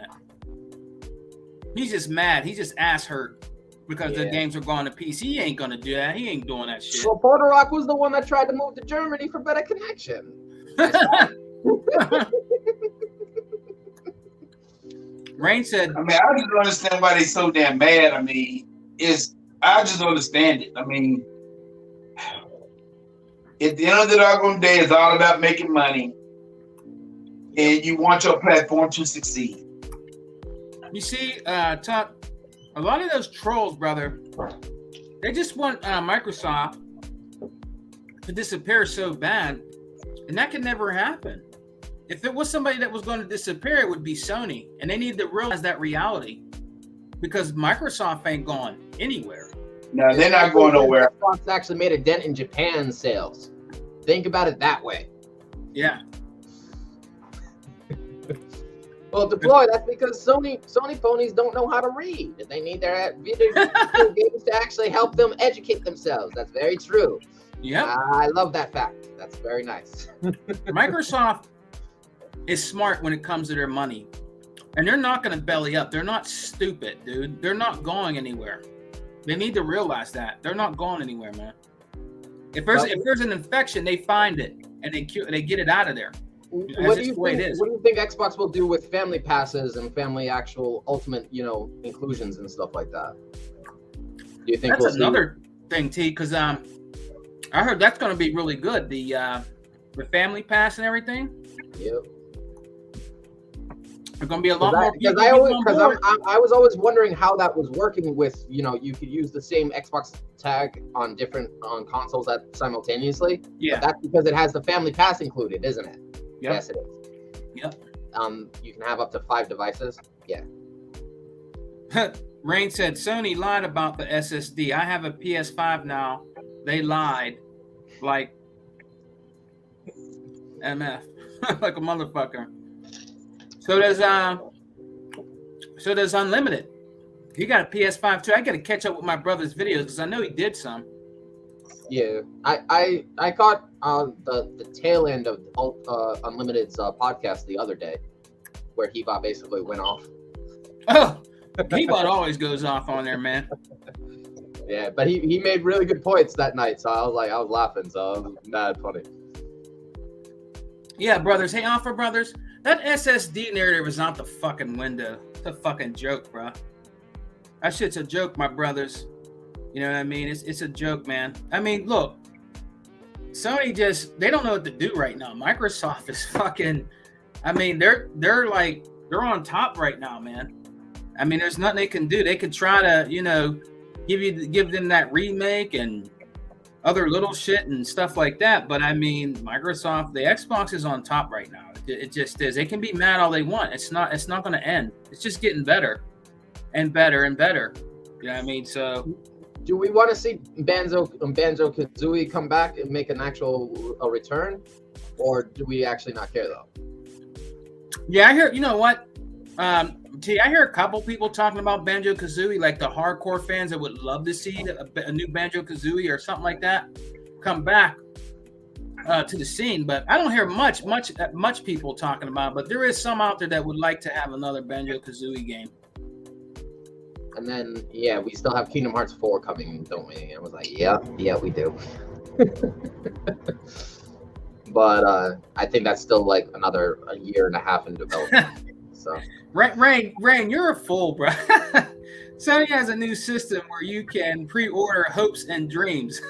He's just mad. He's just ass hurt because the games are going to PC. He ain't gonna do that. He ain't doing that shit. well, Porter Rock was the one that tried to move to Germany for better connection. Rain said, I mean, I just don't understand why they so damn mad. I mean, I just don't understand it. I mean, at the end of the doggone day, it's all about making money, and you want your platform to succeed. you see, Tuck, a lot of those trolls, brother, they just want Microsoft to disappear so bad, and that can never happen. If it was somebody that was going to disappear, it would be Sony, and they need to realize that reality because Microsoft ain't going anywhere. No, they're not going nowhere. Xbox actually made a dent in Japan's sales. Think about it that way. Yeah. Well, deploy. That's because Sony ponies don't know how to read. They need their video games to actually help them educate themselves. That's very true. Yep. I love that fact. That's very nice. Microsoft is smart when it comes to their money. And they're not going to belly up. They're not stupid, dude. They're not going anywhere. They need to realize that. They're not going anywhere, man. If there's an infection, they find it and they get it out of there. What do you think Xbox will do with family passes and family actual ultimate, inclusions and stuff like that? Do you think that's another thing, T? Because I heard that's going to be really good. The family pass and everything. Yep. There's going to be a lot more people. I was always wondering how that was working with, you could use the same Xbox tag on consoles simultaneously. Yeah. But that's because it has the family pass included, isn't it? Yep. Yes, it is. Yep. You can have up to 5 devices. Yeah. Rain said Sony lied about the SSD. I have a PS5 now. They lied like MF, like a motherfucker. So does Unlimited. He got a PS5 too. I got to catch up with my brother's videos because I know he did some. Yeah, I caught the tail end of Unlimited's podcast the other day, where Hebot basically went off. Oh, Hebot always goes off on there, man. Yeah, but he made really good points that night, so I was laughing, so it was mad funny. Yeah, brothers. Hey, Alpha brothers, that SSD narrative is out the fucking window. It's a fucking joke, bro. That shit's a joke, my brothers. You know what I mean? It's a joke, man. I mean, look, Sony they don't know what to do right now. Microsoft is fucking, I mean, they're on top right now, man. I mean, there's nothing they can do. They could try to, give them that remake and other little shit and stuff like that. But I mean, Microsoft, the Xbox is on top right now. It just is. They can be mad all they want. It's not going to end. It's just getting better and better and better. You know what I mean? So, do we want to see Banjo-Kazooie come back and make an actual return, or do we actually not care though? Yeah, I hear. You know what? I hear a couple people talking about Banjo-Kazooie, like the hardcore fans that would love to see a new Banjo-Kazooie or something like that come back to the scene. But I don't hear much people talking about it. But there is some out there that would like to have another Banjo-Kazooie game. And then, yeah, we still have Kingdom Hearts 4 coming, don't we? And I was like, yeah, we do. But I think that's still like another year and a half in development. So, Rain, you're a fool, bro. Sony has a new system where you can pre-order hopes and dreams.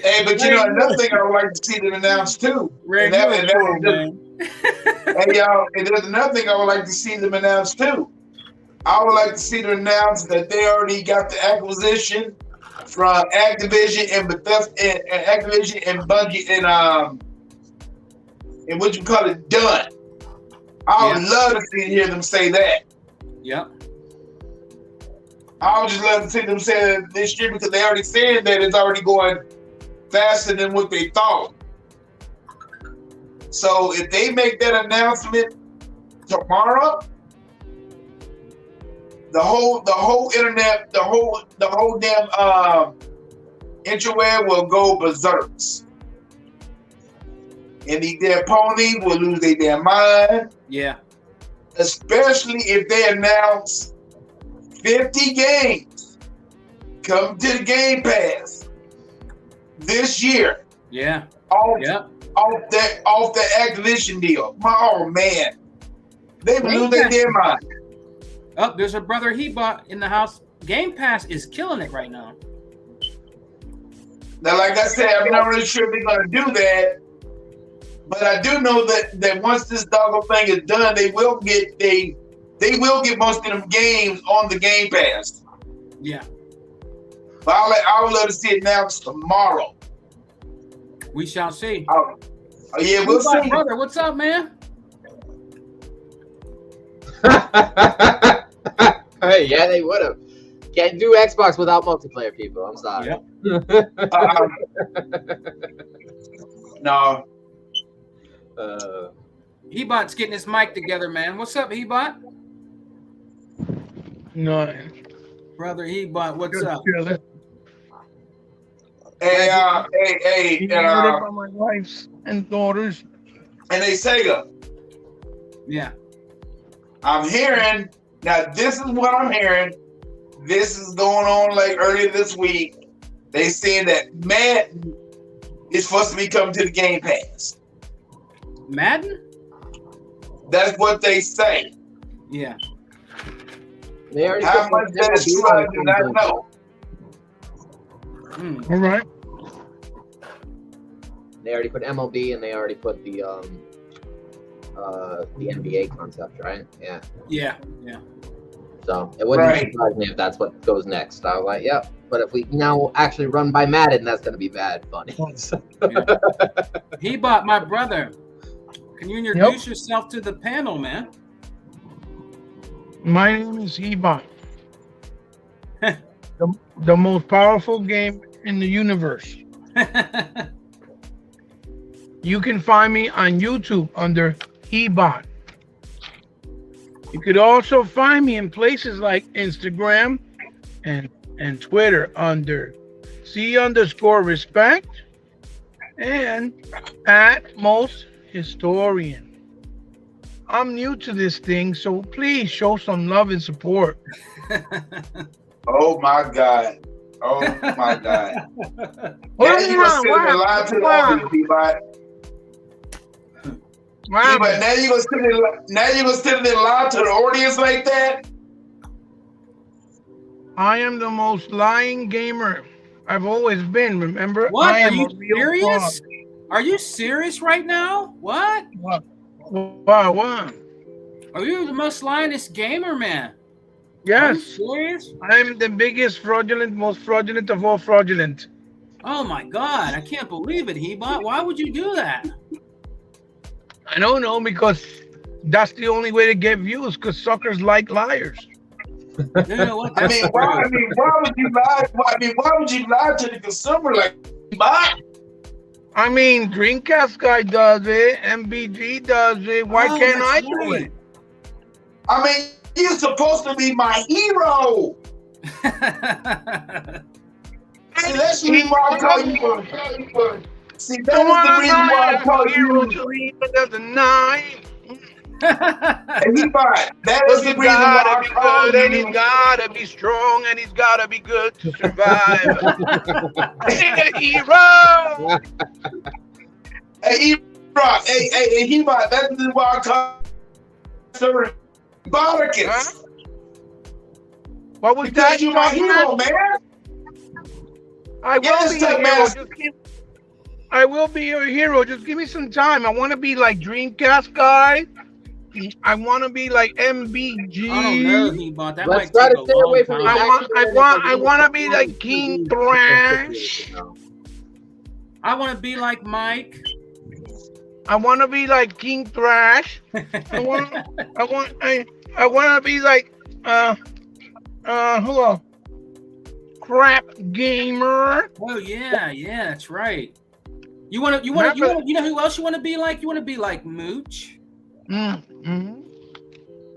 Hey, but another thing I would like to see them announce too. Rain, Hey, y'all, and there's another thing I would like to see them announce too. I would like to see them announce that they already got the acquisition from Activision and Bethesda and Activision and Bungie and what you call it done. I would love to hear them say that. Yep. I would just love to see them say that this year because they already said that it's already going faster than what they thought. So if they make that announcement tomorrow, the whole internet, the whole damn interweb will go berserks. And the damn pony will lose their damn mind. Yeah. Especially if they announce 50 games come to the Game Pass this year. Yeah. Off the Activision deal. Oh man. They will lose their damn mind. Oh, there's a brother he bought in the house. Game Pass is killing it right now. Now, like I said, I'm not really sure if they're gonna do that. But I do know that once this doggone thing is done, they will get most of them games on the Game Pass. Yeah. But I would love to see it announced tomorrow. We shall see. Yeah, we'll see. Brother, what's up, man? Hey, yeah, they would have. Can't do Xbox without multiplayer, people. I'm sorry. Yep. No. Hebot's getting his mic together, man. What's up, Hebot? No, Brother Hebot, what's Just up? chilling. Hey, Being murdered by my wives and daughters. and they Sega. Yeah. I'm hearing now. This is what I'm hearing. This is going on like earlier this week. They saying that Madden is supposed to be coming to the Game Pass. Madden? That's what they say. Yeah. They already How put much the that is MLB true, I on do not the know. Hmm. All right. They already put MLB and they already put the NBA concept, right? Yeah. Yeah. Yeah. So it wouldn't Right. surprise me if that's what goes next. I was like, yep. But if we now actually run by Madden, that's gonna be bad funny. Hebot, my brother. Can you introduce yourself to the panel, man? My name is Hebot. the most powerful game in the universe. You can find me on YouTube under Hebot. You could also find me in places like Instagram and Twitter under C_respect and @mosthistorian. I'm new to this thing, so please show some love and support. Oh my God. Oh my God. What Now you gonna sit in the line to the audience, P-Bot. But now you gonna sit in the line to the audience like that? I am the most lying gamer I've always been. Remember? What? I Are am you a real serious? Are you serious right now? What? fraud. What? Are you the most lionest gamer, man? Are you Yes, serious? I'm the biggest fraudulent, most fraudulent of all fraudulent. Oh my God! I can't believe it, Hebot. Why would you do that? I don't know, because that's the only way to get views, because suckers like liars. You know what? I mean, why would you lie? Why would you lie to the consumer like P-Bot? I mean, Dreamcast guy does it, MBG does it. Why Oh, can't I that's do right. it? I mean, you're supposed to be my hero. See, that's the reason why I call you. See, that is the reason why I call hero you. to even the night. And P-Bot, that is the He's reason why gotta I be call good, and he's you. gotta be strong, and he's gotta be good to survive. He's a hero. Hey, E-Rock, hey, P-Bot, that is why I call you Boticus. Huh? What was Because that? you're my hero, man. I will Yes, be your man. hero. I will be your hero. Just give me some time. I want to be like Dreamcast guy. I want to be like MBG. I don't know, Hebot. That Let's might try take to a stay long away from time. I want to be like King Thrash. I want to be like Mike. I want to be like King Thrash. I want to be like hello, Crap Gamer. Oh yeah, that's right. You know who else you want to be like? You want to be like Mooch. Mm-hmm.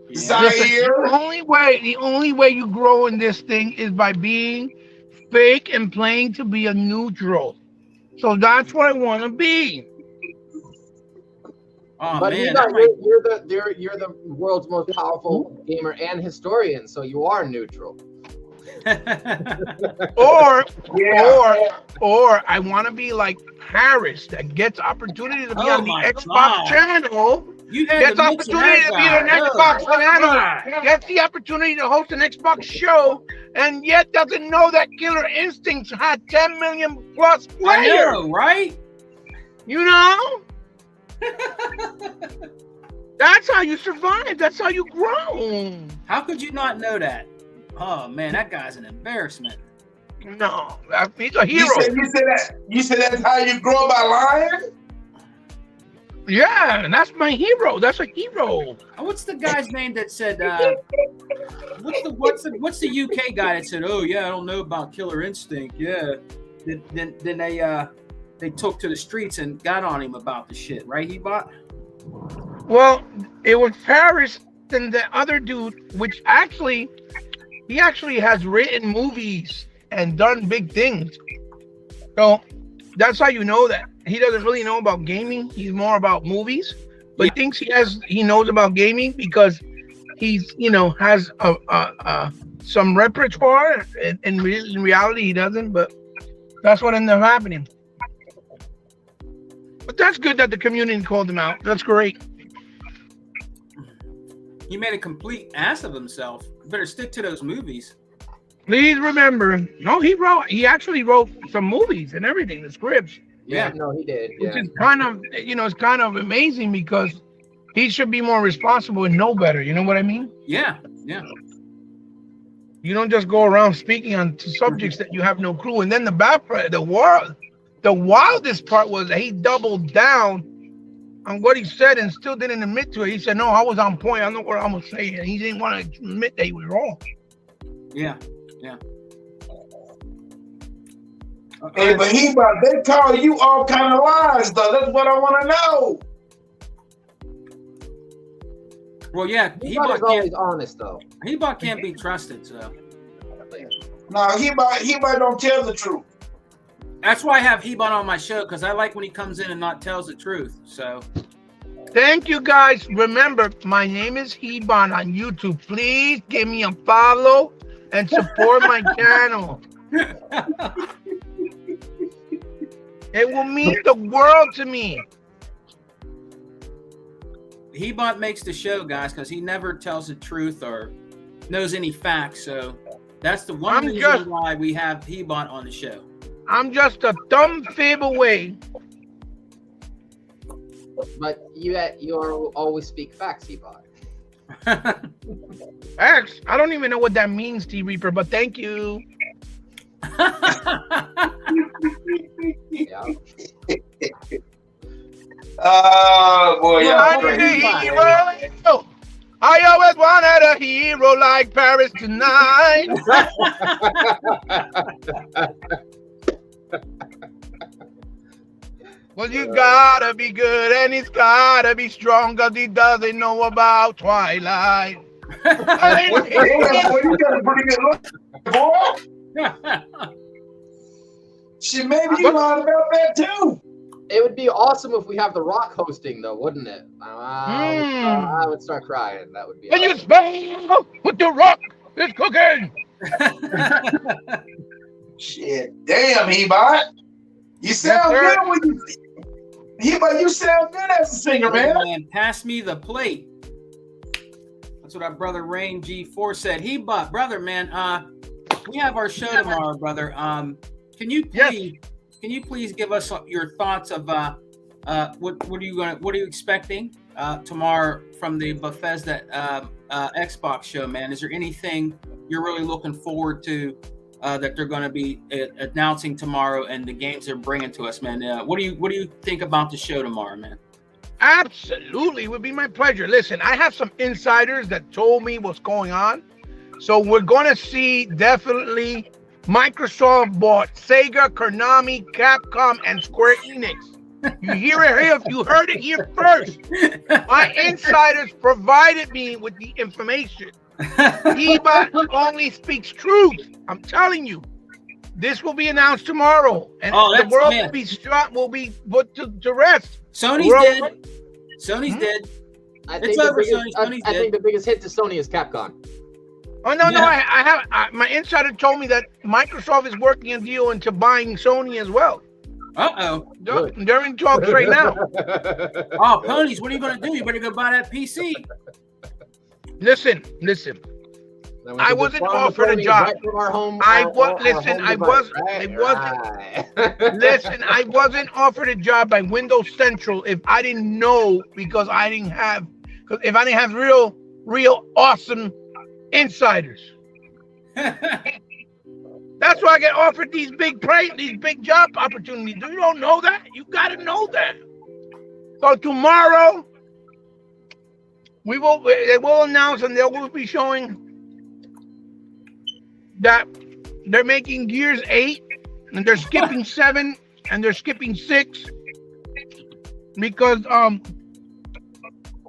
Yeah. Zaire. The only way you grow in this thing is by being fake and playing to be a neutral. So that's what I want to be. Oh But man, you're the world's most powerful gamer and historian, so you are neutral. Or Yeah. or I want to be like Harris, that gets opportunity to be Oh on the my Xbox God. channel. you had Gets to mention opportunity to be on an that guy. Xbox Oh, channel. God. Gets the opportunity to host an Xbox show, and yet doesn't know that Killer Instincts had 10 million plus I players. know, right? You know? That's how you survive. That's how you grow. How could you not know that? Oh man, that guy's an embarrassment. No, he's a hero. You said that's how you grow by lying? Yeah, that's my hero. That's a hero. What's the guy's name that said? What's the UK guy that said? Oh yeah, I don't know about Killer Instinct. Yeah, then they took to the streets and got on him about the shit, right? Hebot? Well, it was Paris and the other dude, which actually he actually has written movies and done big things. So that's how you know that he doesn't really know about gaming. He's more about movies, but he thinks he knows about gaming because he's has some repertoire. In reality, he doesn't. But that's what ended up happening. But that's good that the community called him out. That's great. He made a complete ass of himself. Better stick to those movies. Please remember, he actually wrote some movies and everything, the scripts. Yeah. No, he did. Which Yeah. is kind of, it's kind of amazing because he should be more responsible and know better. You know what I mean? Yeah. You don't just go around speaking on subjects that you have no clue. And then the wildest part was that he doubled down on what he said and still didn't admit to it. He said, "No, I was on point. I know what I'm gonna say," and he didn't want to admit that he was wrong. Yeah. Hey, but they call you all kind of lies, though. That's what I want to know. Well, yeah, He's Hebot always honest though. can't be trusted, so No, he might don't tell the truth. that's why I have Hebot on my show, because I like when he comes in and not tells the truth. So Thank you, guys. Remember, my name is Hebon on YouTube. Please give me a follow and support my channel. It will mean the world to me. Hebot makes the show, guys, because he never tells the truth or knows any facts. So that's the one reason why we have Hebot on the show. I'm just a thumb fib away. But you always speak facts, Ebot. X, I don't even know what that means, T Reaper, but thank you. Yeah. Oh boy, I y'all need a crazy. hero. I always wanted a hero like Paris tonight. Well, you gotta be good and he's gotta be strong because he doesn't know about Twilight. Boy, you got a pretty good look, boy. Shit, maybe you lied about that too. It would be awesome if we have The Rock hosting, though, wouldn't it? I would start crying. That would be. Can you awesome. smell what the Rock is cooking? Shit, damn, Hebot. You sound Yes, sir. good when you. Hebot, you sound good as a singer, man. Man, pass me the plate. That's what our brother Rain G4 said. Hebot, brother, man. We have our show tomorrow, brother. Can you please give us your thoughts of what are you expecting tomorrow from the Bethesda Xbox show, man? Is there anything you're really looking forward to that they're going to be announcing tomorrow and the games they're bringing to us, man? What do you think about the show tomorrow, man? Absolutely, it would be my pleasure. Listen, I have some insiders that told me what's going on. So we're going to see definitely Microsoft bought Sega, Konami, Capcom, and Square Enix. You hear it here. You heard it here first. My insiders provided me with the information. Hebot only speaks truth. I'm telling you. This will be announced tomorrow, and the world will be put to rest. Sony's dead. Sony's dead. I think the biggest hit to Sony is Capcom. Oh no, my insider told me that Microsoft is working a deal into buying Sony as well. They're in talks right now. Oh, ponies! What are you going to do? You better go buy that PC. Listen. I wasn't offered a job. I wasn't offered a job by Windows Central if I didn't know, because if I didn't have real awesome insiders. That's why I get offered these big job opportunities. You don't know that? You got to know that. So tomorrow they will announce, and they will be showing that they're making Gears 8 and they're skipping 7 and they're skipping 6 because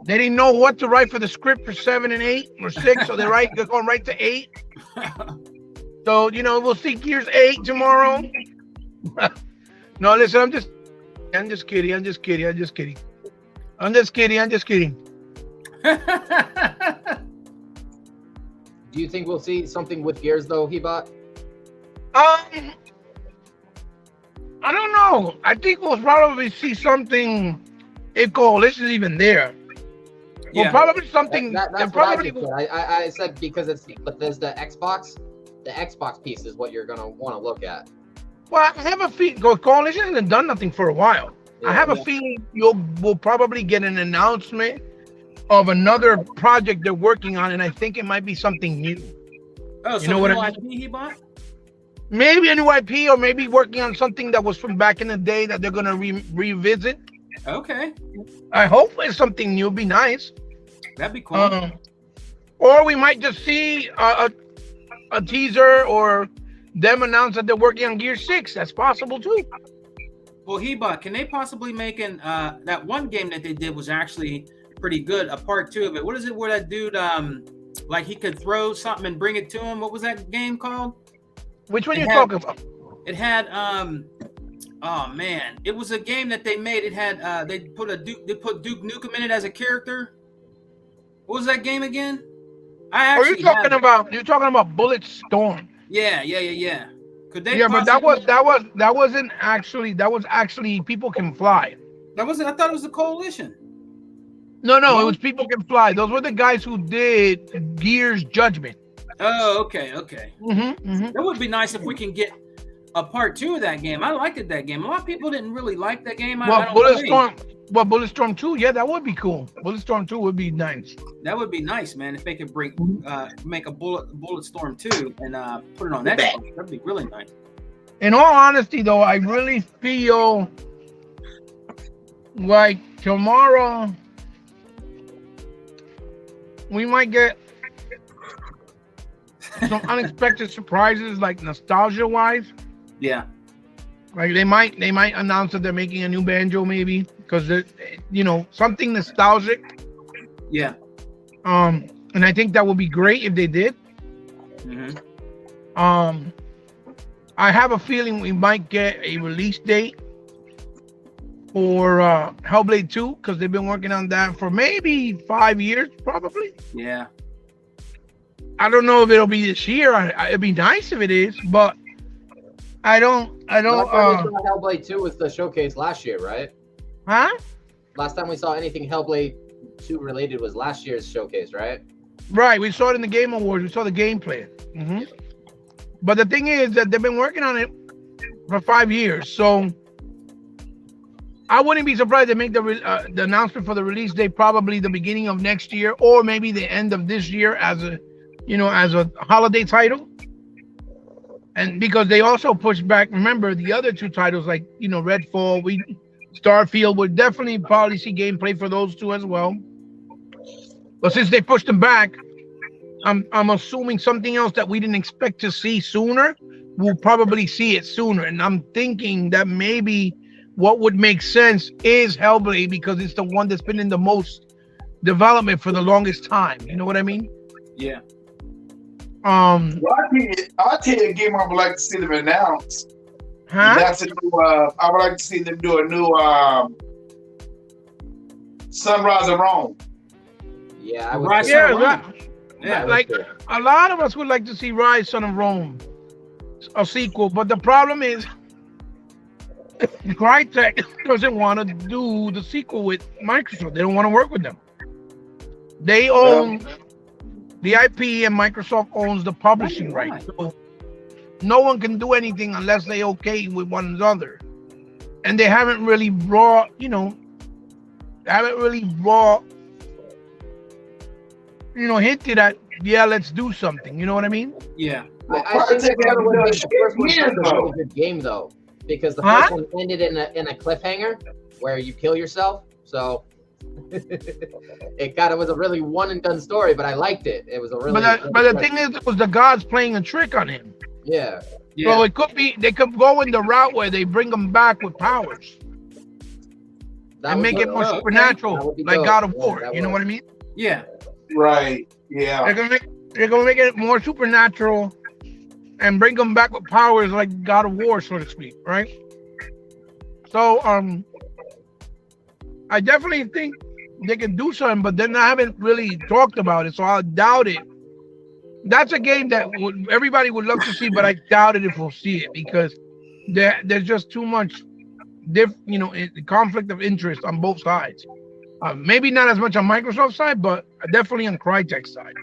They didn't know what to write for the script for 7 and 8 or 6, so they're going right to 8. So we'll see Gears 8 tomorrow. No, listen, I'm just kidding. Do you think we'll see something with Gears though, Hebot? I don't know. I think we'll probably see something if Coalition is even there. Well, probably something. That's probably. what I said because it's Bethesda Xbox. The Xbox piece is what you're gonna want to look at. Well, I have a feeling Coalition hasn't done nothing for a while. I have a feeling we'll probably get an announcement of another project they're working on, and I think it might be something new. Oh, so you know what I mean? He bought? Maybe a new IP, or maybe working on something that was from back in the day that they're gonna revisit. Okay. I hope it's something new. It'd be nice. That'd be cool. Or we might just see a teaser or them announce that they're working on Gear 6. That's possible too. Well, Hebot, can they possibly make that one game that they did was actually pretty good, a part 2 of it? What is it where that dude like he could throw something and bring it to him? What was that game called? Which one are you talking about? It had oh man, it was a game that they made. It had they put Duke Nukem in it as a character. What was that game again? You're talking about Bulletstorm. Yeah. Could they? Yeah, but that wasn't actually. That was actually People Can Fly. That wasn't. I thought it was the Coalition. No, it was People Can Fly. Those were the guys who did Gears Judgment. Oh, okay. That would be nice if we can get a part 2 of that game. I liked that game. A lot of people didn't really like that game. Bulletstorm 2, yeah, that would be cool. Bulletstorm 2 would be nice. That would be nice, man. If they could make a Bulletstorm 2 and put it on Xbox, that'd be really nice. In all honesty, though, I really feel like tomorrow we might get some unexpected surprises, like nostalgia-wise. Yeah. Like they might announce that they're making a new Banjo, maybe, because something nostalgic. Yeah. And I think that would be great if they did. Mm-hmm. I have a feeling we might get a release date for Hellblade 2, because they've been working on that for maybe 5 years, probably. Yeah. I don't know if it'll be this year. It'd be nice if it is, but I don't. Hellblade 2 was the showcase last year, right? Huh? Last time we saw anything Hellblade 2 related was last year's showcase, right? Right. We saw it in the Game Awards. We saw the gameplay. Mm-hmm. But the thing is that they've been working on it for 5 years, so I wouldn't be surprised to make the announcement for the release date probably the beginning of next year, or maybe the end of this year as a holiday title. And because they also pushed back, remember the other 2 titles like Redfall, Starfield, would definitely probably see gameplay for those 2 as well. But since they pushed them back, I'm assuming something else that we didn't expect to see sooner, we'll probably see it sooner. And I'm thinking that maybe what would make sense is Hellblade, because it's the one that's been in the most development for the longest time. You know what I mean? Yeah. I'll tell you a game I would like to see them announce. Huh? That's a new. I would like to see them do a new Sunrise of Rome. Yeah, I would. Rise like a lot of us would like to see Rise Son of Rome, a sequel, but the problem is Crytek doesn't want to do the sequel with Microsoft. They don't want to work with them. They own the IP, and Microsoft owns the publishing rights. So no one can do anything unless they okay with one another. And they haven't really brought, hinted at, yeah, let's do something. You know what I mean? Yeah. I think the first one was a really good game, though, because the first one ended in a cliffhanger where you kill yourself. So it kind of was a really one and done story, but I liked it. It was a really. But the thing is, it was the gods playing a trick on him. Yeah. So it could be they could go in the route where they bring him back with powers. That and would make be it more okay. That supernatural, would be like dope. God of Yeah, War. that You know would. what I mean? Yeah. Right. Yeah. They're gonna make it more supernatural and bring them back with powers like God of War, so to speak, right? So I definitely think they can do something, but then I haven't really talked about it, so I doubt it. That's a game that everybody would love to see, but I doubt it if we'll see it because there's just too much conflict of interest on both sides. Maybe not as much on Microsoft's side, but definitely on Crytek's side.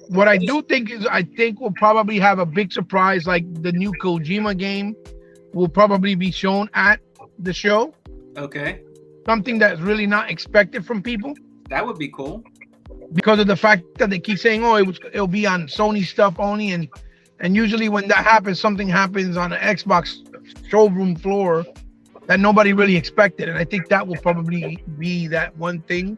What I do think is I think we'll probably have a big surprise, like the new Kojima game will probably be shown at the show. Okay. Something that's really not expected from people That would be cool. because of the fact that they keep saying, "Oh, it'll be on Sony stuff only," and usually when that happens, something happens on an Xbox showroom floor that nobody really expected, and I think that will probably be that one thing.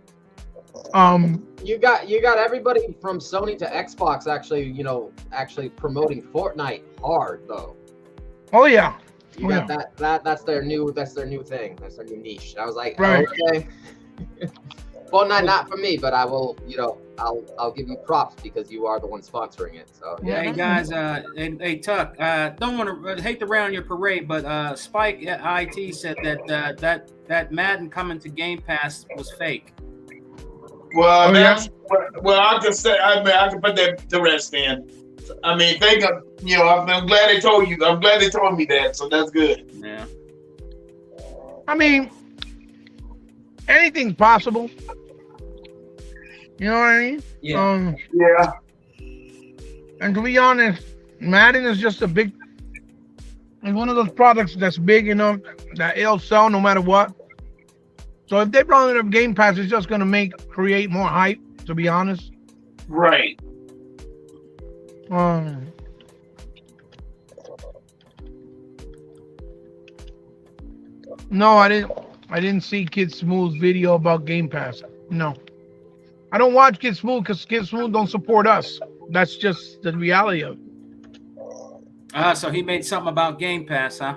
You got everybody from Sony to Xbox actually promoting Fortnite hard though. Oh yeah, You got that's their new thing. That's their new niche. I was like, Right. okay. Fortnite not for me, but I will, I'll give you props because you are the one sponsoring it. So yeah. Hey guys, hey Tuck, don't want to hate to rain on your parade, but Spike at IT said that Madden coming to Game Pass was fake. Well, Oh, that's well. I can say. I mean, I can put that to rest. Then, I mean, think of I'm glad they told you. I'm glad they told me that. So that's good. Yeah. I mean, anything's possible. You know what I mean? Yeah. Yeah. And to be honest, Madden is just it's one of those products that's big enough that it'll sell no matter what. So if they brought it up Game Pass, it's just gonna create more hype, to be honest. Right. No, I didn't see Kid Smooth's video about Game Pass. No. I don't watch Kid Smooth because Kid Smooth don't support us. That's just the reality of it. So he made something about Game Pass, huh?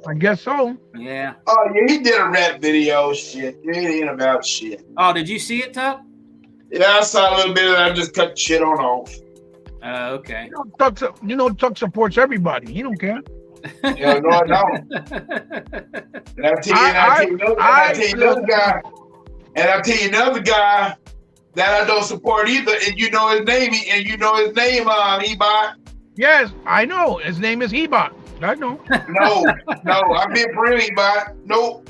I guess so. Yeah. Oh yeah, he did a rap video. Shit, it ain't about shit. Oh, did you see it, Tuck? Yeah, I saw a little bit of that. I just cut the shit on off. Okay. Tuck supports everybody. He don't care. Yeah, no, I don't. And I'll tell you another guy. And I'll tell you another guy that I don't support either. And you know his name. Ebot. Yes, I know. His name is Ebot. I know. No, I've been for him, Ebot. Nope.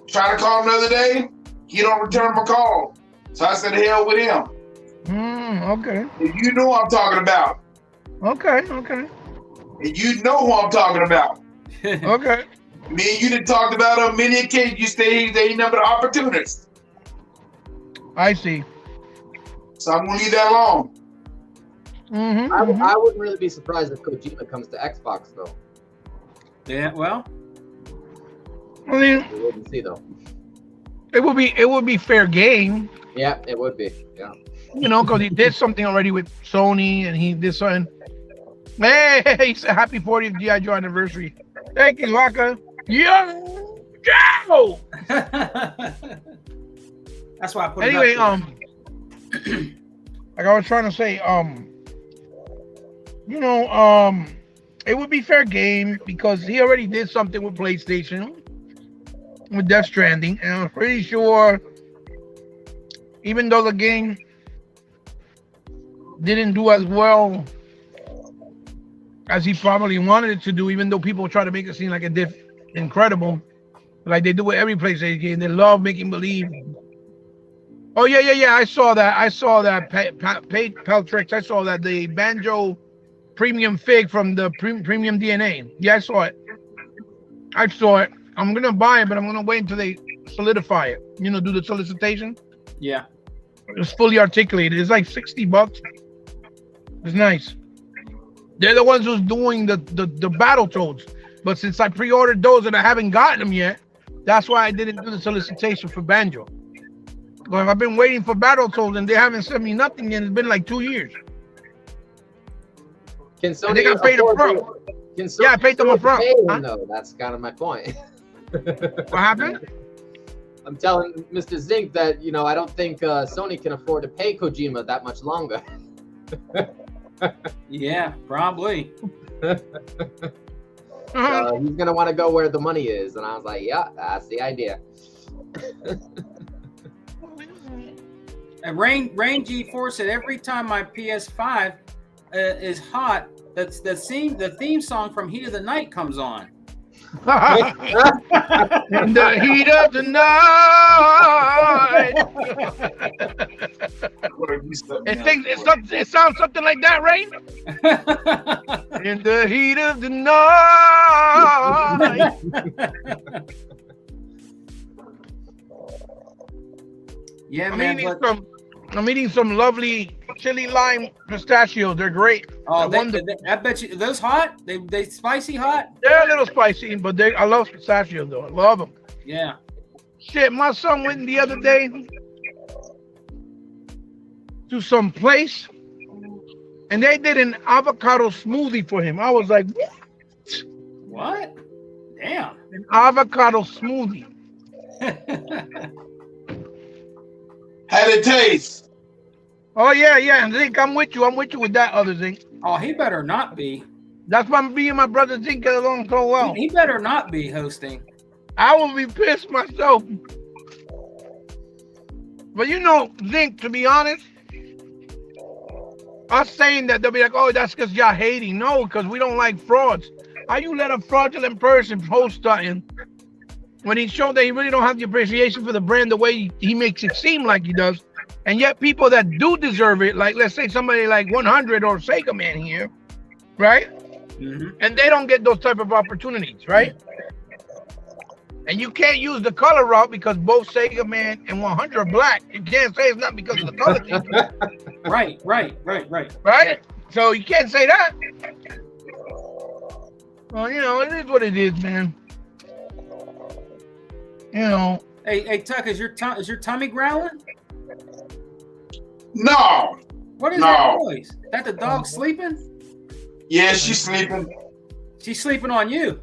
Try to call him the other day. He don't return my call. So I said, hell with him. Okay. And you know what I'm talking about. Okay. And you know who I'm talking about. Okay. Me and you done talked about on many occasions. You say he's a number of opportunists. I see. So I'm gonna leave that alone. I wouldn't really be surprised if Kojima comes to Xbox though. Yeah. Well. I mean, We wouldn't see though. it would be fair game, Yeah, it would be. Yeah. because he did something already with Sony, and he did something. Hey, he said happy 40th G.I. Joe anniversary. Thank you, Waka. Yo, Joe. That's why I put Anyway, it up there. like I was trying to say, it would be fair game because he already did something with PlayStation with Death Stranding, and I'm pretty sure, even though the game didn't do as well as he probably wanted it to do, even though people try to make it seem like it did incredible, like they do with every PlayStation game, they love making believe. Oh yeah. I saw that. Peltrix. I saw that the Banjo Premium Fig from the Premium DNA. Yeah, I saw it. I'm gonna buy it, but I'm gonna wait until they solidify it. Do the solicitation. Yeah. It's fully articulated. It's like $60. It's nice. They're the ones who's doing the Battletoads, but since I pre-ordered those and I haven't gotten them yet, that's why I didn't do the solicitation for Banjo. But I've been waiting for Battletoads and they haven't sent me nothing yet. It's been like 2 years. Can And Sony they got paid up afford front. to- Can Sony Yeah, I paid them afford to up front. pay him, Huh? though? That's kind of my point. What happened? I'm telling Mr. Zink that I don't think Sony can afford to pay Kojima that much longer. Yeah, probably. He's gonna want to go where the money is, and I was like, yeah, that's the idea. And Rain G4 said every time my PS5 is hot, the theme song from Heat of the Night comes on. In the heat of the night. It sounds something like that, right? In the heat of the night. Yeah, man. I'm eating some lovely chili lime pistachios. They're great. Oh, I bet you those hot. They spicy hot. They're a little spicy, but I love pistachios though. I love them. Yeah. Shit, my son went the other day to some place, and they did an avocado smoothie for him. I was like, what? Damn. An avocado smoothie. How'd it taste? Oh yeah. And Zink, I'm with you with that other Zink. Oh, he better not be. That's why me and my brother Zink get along so well. He better not be hosting. I will be pissed myself. But Zink, to be honest, us saying that, they'll be like, oh, that's because y'all hating. No, because we don't like frauds. How you let a fraudulent person post something when he showed that he really don't have the appreciation for the brand the way he makes it seem like he does? And yet people that do deserve it, like let's say somebody like 100 or Sega Man here, right? Mm-hmm. And they don't get those type of opportunities, right? And you can't use the color route because both Sega Man and 100 are black. You can't say it's not because of the color thing. Right. Right? So you can't say that. Well, it is what it is, man. Hey, Tuck, is your tummy growling? No. What is that noise? Is that the dog sleeping? Yeah, she's sleeping. She's sleeping on you.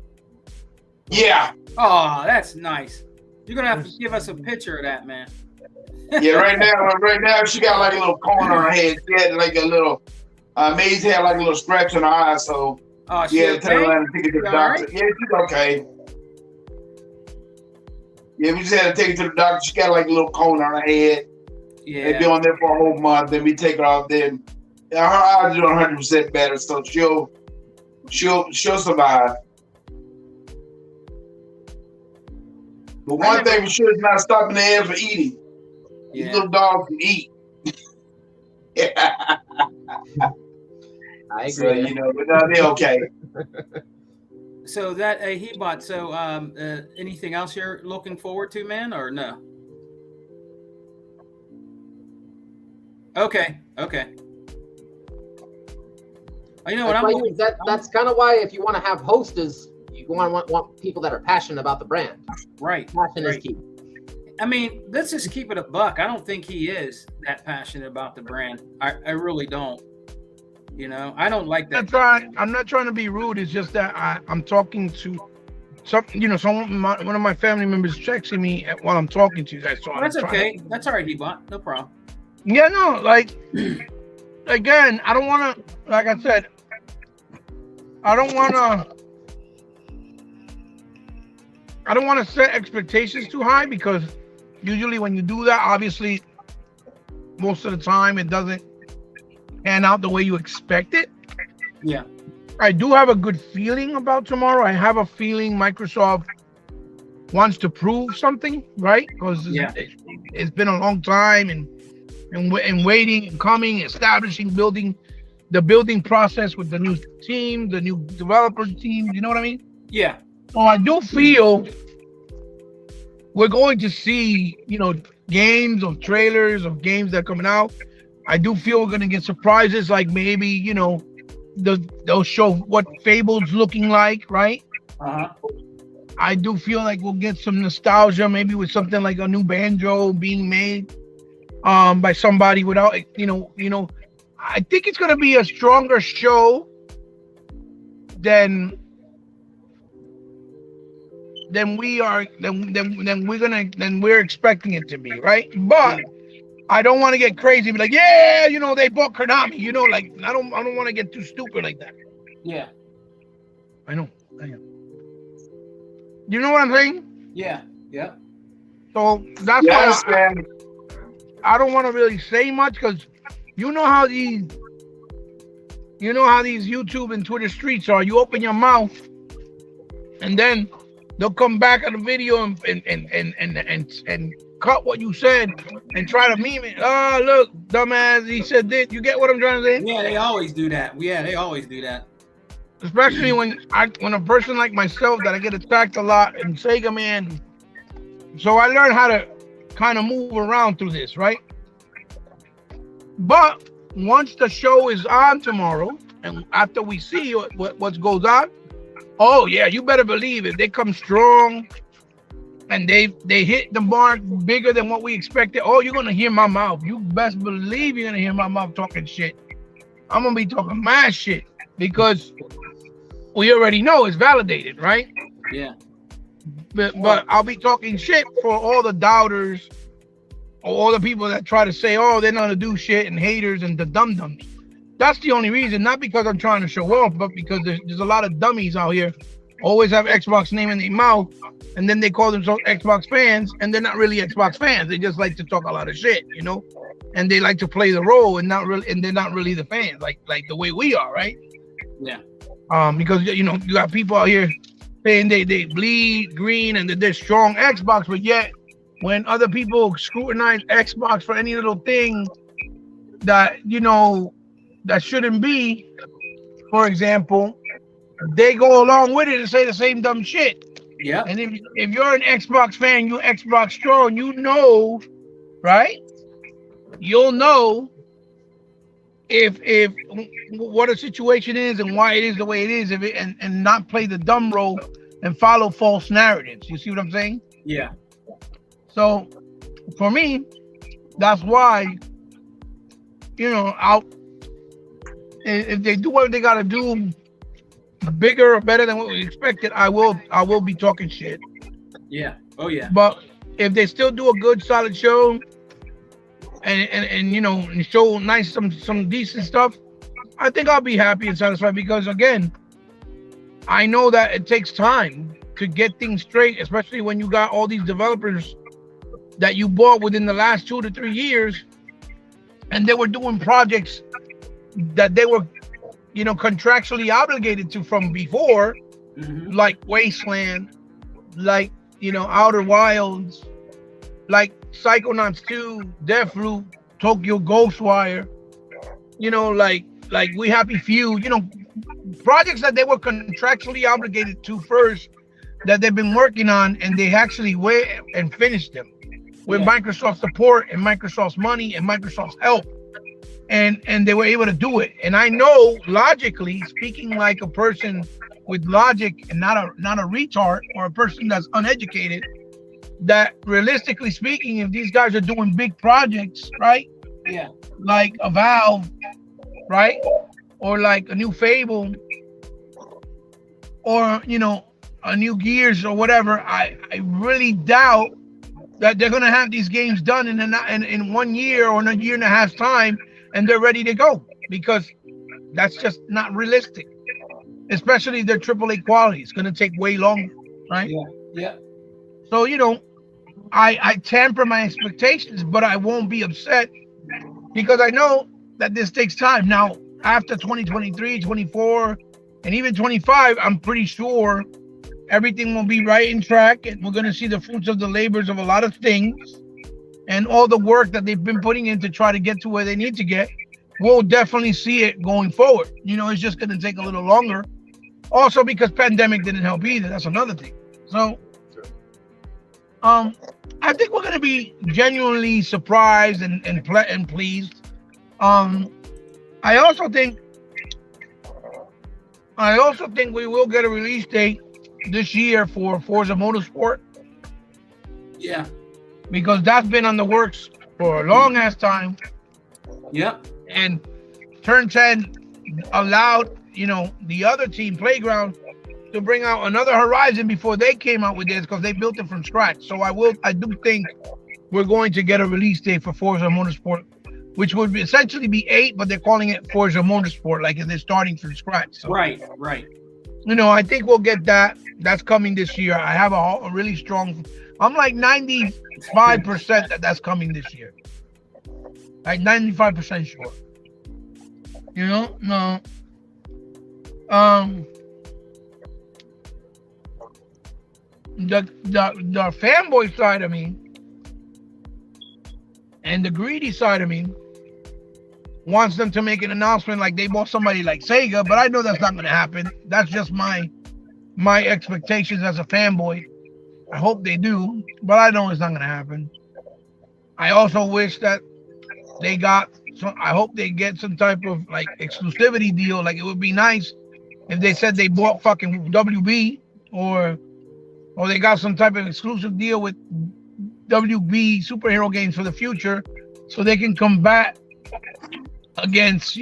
Yeah. Oh, that's nice. You're gonna have to give us a picture of that, man. Yeah, right now she got like a little cone on her head. She had like a little Maze had like a little scratch on her eye, so she tell her to take it to the doctor. Right? Yeah, she's okay. Yeah, we just had to take her to the doctor. She got like a little cone on her head. Yeah. They'd be on there for a whole month, then we take her off. Then her eyes are doing 100% better, so she'll survive. But one thing for sure is not stopping the air for eating. Yeah. These little dogs can eat. I agree. So, but they're okay. So that Hebot. So anything else you're looking forward to, man, or no? Okay. That's kind of why if you want to have hosts, you want people that are passionate about the brand. Right. Passion is key. I mean, let's just keep it a buck. I don't think he is that passionate about the brand. I really don't. I don't like that. I'm not trying to be rude. It's just that I'm talking to one of my family members texting me while I'm talking to you guys. So that's okay. That's all right, Hebot. No problem. Yeah, no, like, again, I don't want to, like I said, I don't want to set expectations too high because usually when you do that, obviously, most of the time it doesn't pan out the way you expect it. Yeah. I do have a good feeling about tomorrow. I have a feeling Microsoft wants to prove something, right? Because it's been a long time and waiting and coming, establishing, building process with the new team, the new developer team. You know what I mean? Yeah. So I do feel we're going to see, games of trailers of games that are coming out. I do feel we're going to get surprises, like maybe, they'll show what Fable's looking like, right? Uh-huh. I do feel like we'll get some nostalgia, maybe with something like a new Banjo being made by somebody without, I think it's going to be a stronger show than than we are than we're expecting it to be, right? But I don't want to get crazy, be like, yeah, they bought Konami, like I don't want to get too stupid like that. Yeah. I know. You know what I'm saying? Yeah. Yeah. So that's Yes, why man. I don't want to really say much, because you know how these YouTube and Twitter streets are. You open your mouth, and then they'll come back on the video and cut what you said and try to meme it. Oh, look, dumbass, he said this. You get what I'm trying to say? Yeah, they always do that. Yeah, they always do that. Especially when a person like myself, that I get attacked a lot, and Sega Man. So I learned how to kind of move around through this, right? But once the show is on tomorrow, and after we see what goes on, oh yeah, you better believe it. They come strong, and they hit the mark bigger than what we expected. Oh, you're gonna hear my mouth. You best believe you're gonna hear my mouth talking shit. I'm gonna be talking mad shit, because we already know it's validated, right? Yeah. But I'll be talking shit for all the doubters, or all the people that try to say, oh, they're not gonna do shit, and haters and the dum-dums. That's the only reason, not because I'm trying to show off, but because there's a lot of dummies out here, always have Xbox name in their mouth, and then they call themselves Xbox fans, and they're not really Xbox fans. They just like to talk a lot of shit, and they like to play the role, and they're not really the fans, like the way we are, right? Yeah. Because you got people out here saying they bleed green and that they're strong Xbox, but yet when other people scrutinize Xbox for any little thing that that shouldn't be, for example, they go along with it and say the same dumb shit. Yeah. And if you're an Xbox fan, you Xbox strong, right? You'll know if what a situation is and why it is the way it is, and not play the dumb role and follow false narratives. You see what I'm saying? Yeah. So for me, that's why, if they do what they gotta do, bigger or better than what we expected, I will be talking shit. Yeah. Oh yeah. But if they still do a good solid show, and show nice some decent stuff, I think I'll be happy and satisfied, because again, I know that it takes time to get things straight, especially when you got all these developers that you bought within the last 2 to 3 years, and they were doing projects that they were contractually obligated to from before, like Wasteland, like Outer Wilds, like Psychonauts 2, Deathloop, Tokyo Ghostwire, like We Happy Few, projects that they were contractually obligated to first, that they've been working on, and they actually went and finished them with Microsoft support and Microsoft's money and Microsoft's help, and they were able to do it. And I know, logically speaking, like a person with logic and not a retard or a person that's uneducated, that realistically speaking, if these guys are doing big projects, right? Yeah. Like a Valve, right? Or like a new Fable, or a new Gears or whatever, I really doubt that they're gonna have these games done in 1 year or in a year and a half time, and they're ready to go, because that's just not realistic. Especially their AAA quality. It's gonna take way longer, right? Yeah. Yeah. So I temper my expectations, but I won't be upset, because I know that this takes time. Now, after 2023, 24, and even 25, I'm pretty sure everything will be right in track, and we're going to see the fruits of the labors of a lot of things, and all the work that they've been putting in to try to get to where they need to get. We'll definitely see it going forward. It's just going to take a little longer. Also, because pandemic didn't help either. That's another thing. So, I think we're going to be genuinely surprised and pleased. I also think we will get a release date this year for Forza Motorsport. Yeah. Because that's been on the works for a long ass time. Yep. And Turn 10 allowed, the other team, Playground, to bring out another Horizon before they came out with this because they built it from scratch. So I do think we're going to get a release date for Forza Motorsport, which would essentially be 8, but they're calling it Forza Motorsport, like they're starting from scratch. So, Right. I think we'll get that. That's coming this year. I have a really strong. I'm like 95% that's coming this year. Like 95% sure. No. The fanboy side of me and the greedy side of me wants them to make an announcement like they bought somebody like Sega, but I know that's not going to happen. That's just my expectations as a fanboy. I hope they do, but I know it's not going to happen. I also wish that they got I hope they get some type of like exclusivity deal. Like it would be nice if they said they bought fucking WB or they got some type of exclusive deal with WB superhero games for the future so they can combat against,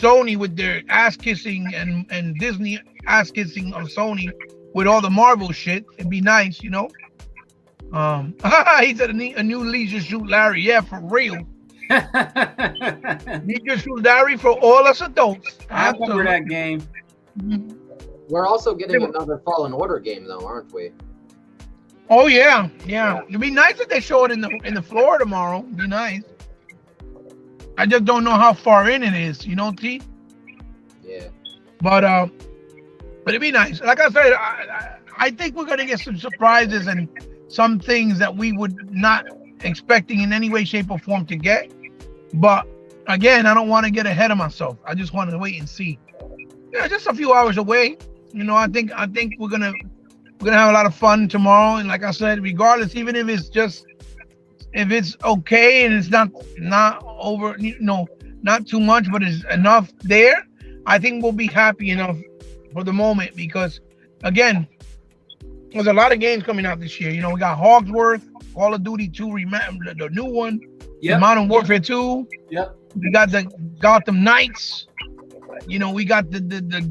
Sony with their ass kissing and Disney ass kissing of Sony with all the Marvel shit. It'd be nice, He said a new Leisure Suit Larry. Yeah, for real. Leisure Suit Larry for all us adults. I remember that game. We're also getting another Fallen Order game, though, aren't we? Oh yeah. It'd be nice if they show it in the floor tomorrow. It'd be nice. I just don't know how far in it is, T. Yeah. But it'd be nice. Like I said, I think we're gonna get some surprises and some things that we would not expecting in any way, shape, or form to get. But again, I don't want to get ahead of myself. I just want to wait and see. Yeah, just a few hours away. I think we're gonna have a lot of fun tomorrow. And like I said, regardless, even if it's okay and it's not over, not too much, but it's enough there, I think we'll be happy enough for the moment because, again, there's a lot of games coming out this year. We got Hogsworth, Call of Duty 2, the new one, Modern Warfare 2. Yep. We got the Gotham Knights. We got the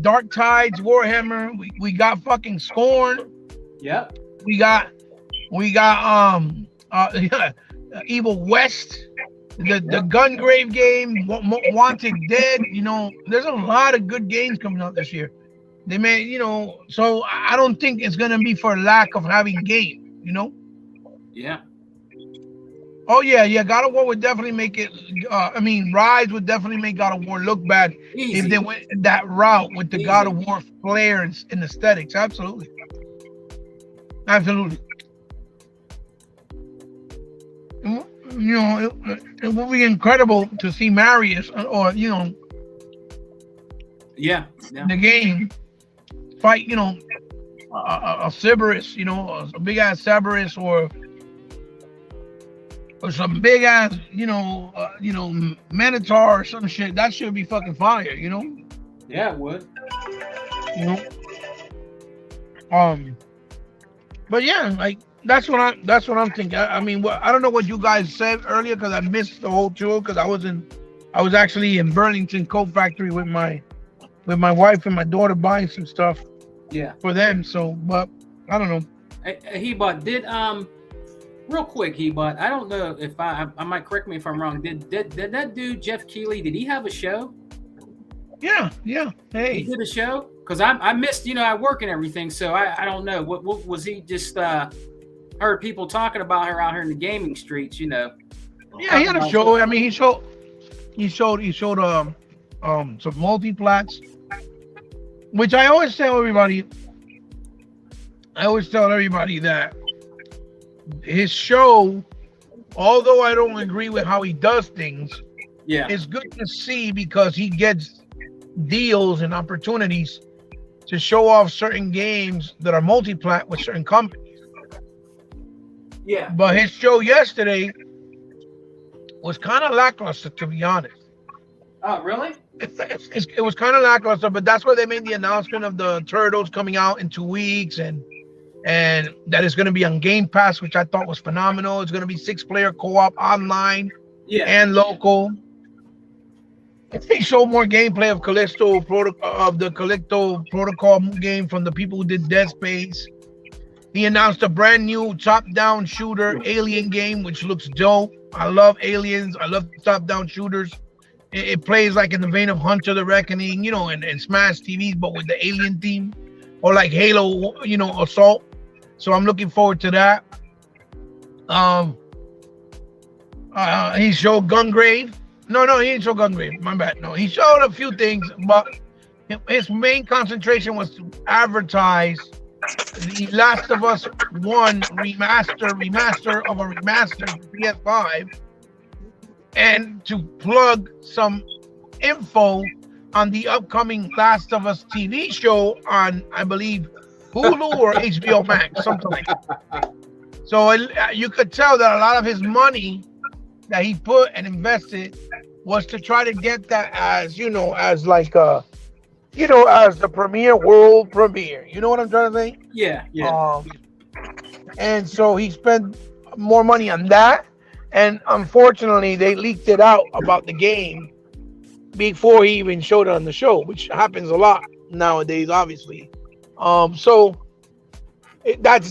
Dark Tides, Warhammer. We got fucking Scorn. Yep. We got Evil West, the Gungrave game, Wanted Dead. There's a lot of good games coming out this year. They may, so I don't think it's gonna be for lack of having game. Yeah. Oh yeah. God of War would definitely make it. Rise would definitely make God of War look bad if they went that route with the God of War flair and aesthetics. Absolutely. It would be incredible to see Marius or the game fight, a Cerberus, a big ass Cerberus or some big ass, Minotaur or some shit. That should be fucking fire, Yeah, it would. But yeah, like that's what I'm thinking. I don't know what you guys said earlier because I missed the whole tour because I was actually in Burlington Coat Factory with my wife and my daughter buying some stuff. Yeah. For them. So, but I don't know. Hey, Hebot, did real quick, Hebot, I don't know if I might correct me if I'm wrong. Did that dude Jeff Keighley? Did he have a show? Yeah. Hey, he did a show because I missed. I work and everything, so I don't know. What was he just? Heard people talking about her out here in the gaming streets. Yeah, he had a show. He showed some multiplats, which I always tell everybody. That his show, although I don't agree with how he does things, it's good to see because he gets deals and opportunities to show off certain games that are multiplat with certain companies. Yeah. But his show yesterday was kind of lackluster, to be honest. Oh, really? It was kind of lackluster, but that's where they made the announcement of the Turtles coming out in 2 weeks and that is going to be on Game Pass, which I thought was phenomenal. It's going to be 6-player co-op online and local. They showed more gameplay of the Callisto Protocol game from the people who did Dead Space. He announced a brand new top-down shooter Alien game, which looks dope. I love aliens. I love top-down shooters. It plays like in the vein of Hunter the Reckoning, and Smash TVs, but with the alien theme, or like Halo, Assault. So I'm looking forward to that. He showed Gungrave. No, he didn't show Gungrave. My bad. No, he showed a few things, but his main concentration was to advertise the Last of Us 1 remaster of a remaster for PS5, and to plug some info on the upcoming Last of Us TV show on, I believe, Hulu or HBO Max, something like that. So you could tell that a lot of his money that he put and invested was to try to get that as as the world premiere. You know what I'm trying to say? Yeah. And so he spent more money on that. And unfortunately, they leaked it out about the game before he even showed it on the show, which happens a lot nowadays, obviously. That's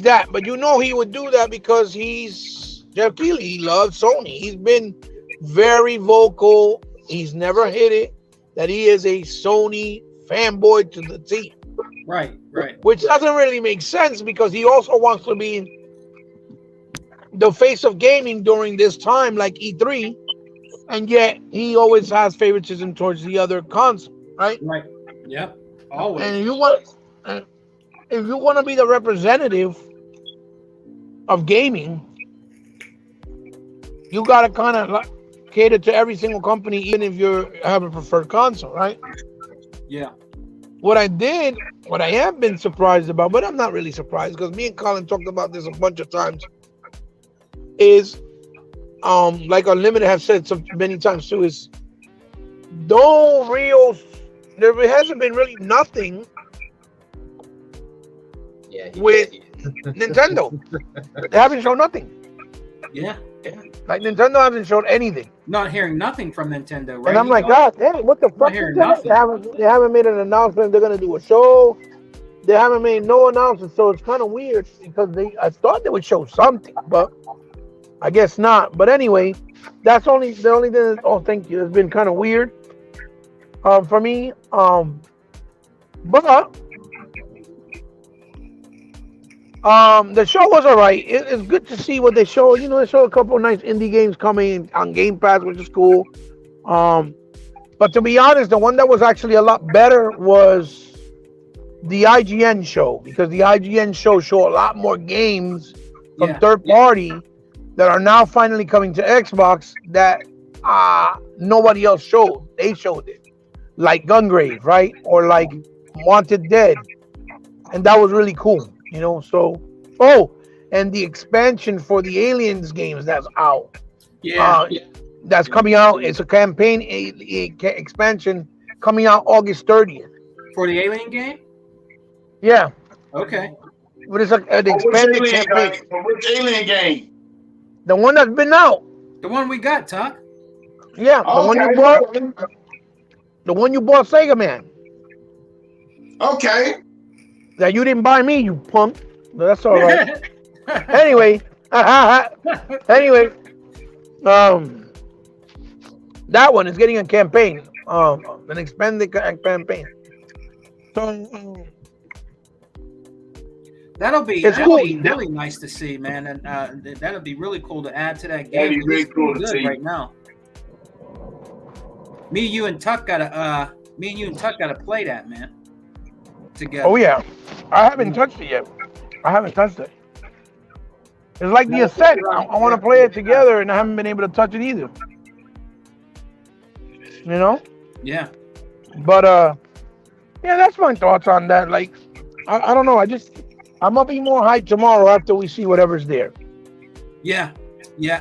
that. But he would do that because he's Jeff Keighley. He loves Sony. He's been very vocal. He's never hid it that he is a Sony fanboy to the T. Right. Which doesn't really make sense because he also wants to be the face of gaming during this time, like E3, and yet he always has favoritism towards the other console, right? Right. Yep. Always. And if you want to be the representative of gaming, you gotta kind of cater to every single company, even if you have a preferred console, right? Yeah. What I have been surprised about, but I'm not really surprised because me and Colin talked about this a bunch of times, is like Unlimited have said so many times too, is there hasn't been really nothing with Nintendo. They haven't shown nothing. Yeah. Like Nintendo hasn't shown anything. Not hearing nothing from Nintendo, right? And I'm like, God damn, what the fuck? They haven't made an announcement they're gonna do a show. They haven't made no announcement, so it's kind of weird because I thought they would show something, but I guess not. But anyway, that's the only thing that, thank you. It's been kind of weird for me. But the show was all right. It's good to see what they show. They show a couple of nice indie games coming on Game Pass, which is cool. But to be honest, the one that was actually a lot better was the IGN show, because the IGN show a lot more games from third party that are now finally coming to Xbox that nobody else showed. They showed it, like Gungrave, right? Or like Wanted Dead, and that was really cool. And the expansion for the Aliens games that's out. That's coming out. It's a campaign expansion coming out August 30th. For the Alien game? Yeah. Okay. But it's an expanded campaign. For which Alien game? The one that's been out. The one we got, Tuck. Yeah, the one you bought. The one you bought, Sega Man. Okay. That you didn't buy me, you punk. But that's all right. Anyway, that one is getting a campaign, an expanded campaign. So that'll be really nice to see, man, and that'll be really cool to add to that game. That'd be really cool to see right now. Me, you, and Tuck gotta play that, man. Together. Oh yeah, I haven't touched it yet. It's like the Ascent. I want to play it together, and I haven't been able to touch it either. Yeah. But that's my thoughts on that. Like, I don't know. I'm gonna be more hyped tomorrow after we see whatever's there. Yeah. I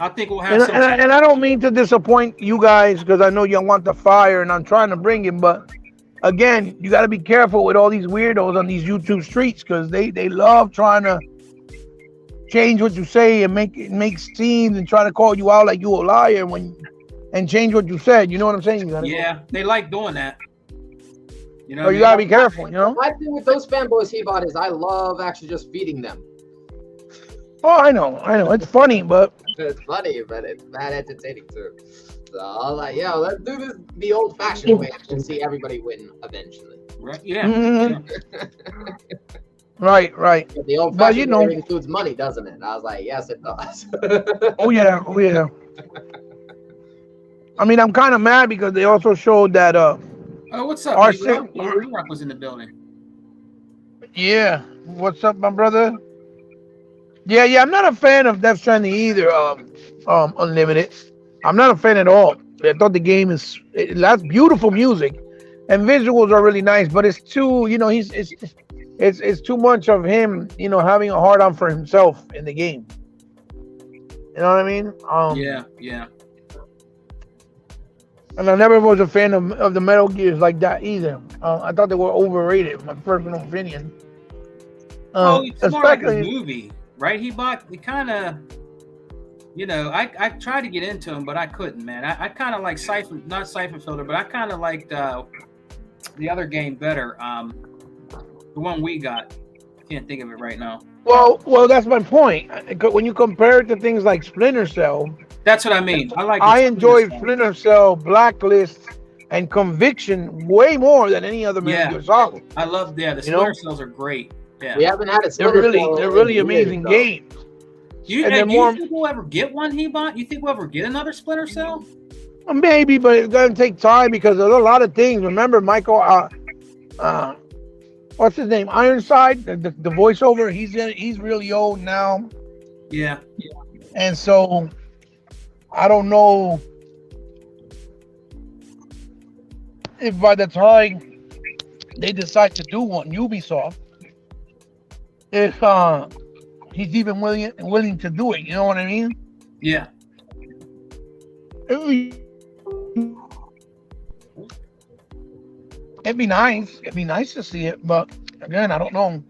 think we'll have and, and I don't mean to disappoint you guys because I know you want the fire, and I'm trying to bring it, but. Again, you got to be careful with all these weirdos on these YouTube streets because they love trying to change what you say and make scenes and try to call you out like you a liar and change what you said. You know what I'm saying? You gotta, Yeah, they like doing that. You know, so you gotta be careful. You know. My thing with those fanboys he bought is I love actually just feeding them. Oh, I know. It's funny, but It's funny, but it's bad entertaining too. So I was like, yo, let's do this the old-fashioned way and see everybody win eventually. right? Yeah. Mhm. right. But the old-fashioned you know- way includes money, doesn't it? I was like, yes, it does. Oh yeah. I mean, I'm kind of mad because they also showed that. Oh, what's up? Our Rock was in the building. Yeah. What's up, my brother? Yeah. I'm not a fan of Death Stranding either. Unlimited. I'm not a fan at all. I thought the game that's beautiful music, and visuals are really nice, but it's too, you know, it's too much of him, you know, having a hard on for himself in the game. You know what I mean? Yeah. And I never was a fan of the Metal Gears like that either. I thought they were overrated, my personal opinion. Well, it's more like a Especially, movie, right? He kind of, you know, I tried to get into him, but I couldn't, man. I kind of like not Siphon Filter, but I kind of liked the other game better. The one we got. Can't think of it right now. well, that's my point. When you compare it to things like Splinter Cell, That's what I mean. I enjoyed Splinter Splinter Cell, Blacklist, and Conviction way more than any other Metal Gear Solid. I love, the You know? Splinter Cells are great. Yeah. We haven't had a They're really amazing games. Do you And think they're more- we'll ever get one, Hebot? You think we'll ever get another Splinter Cell? Maybe, but it's gonna take time because there's a lot of things. Remember, Michael, what's his name? Ironside, the voiceover. He's really old now, Yeah. and so I don't know if by the time they decide to do one, Ubisoft, if he's even willing to do it. You know what I mean? Yeah. It'd be nice. It'd be nice to see it, but again, I don't know.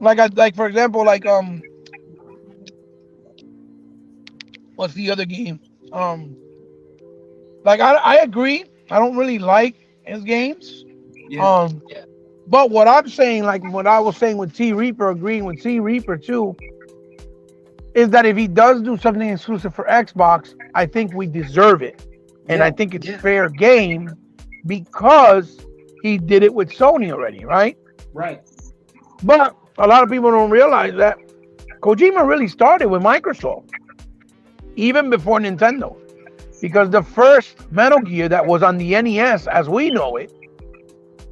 Like for example, what's the other game? Like I agree. I don't really like his games. Yeah. But what I'm saying, like what I was saying with T Reaper, agreeing with T Reaper too, is that if he does do something exclusive for Xbox, I think we deserve it. And I think it's fair game because he did it with Sony already, right? Right. But a lot of people don't realize that Kojima really started with Microsoft, even before Nintendo. Because the first Metal Gear that was on the NES, as we know it,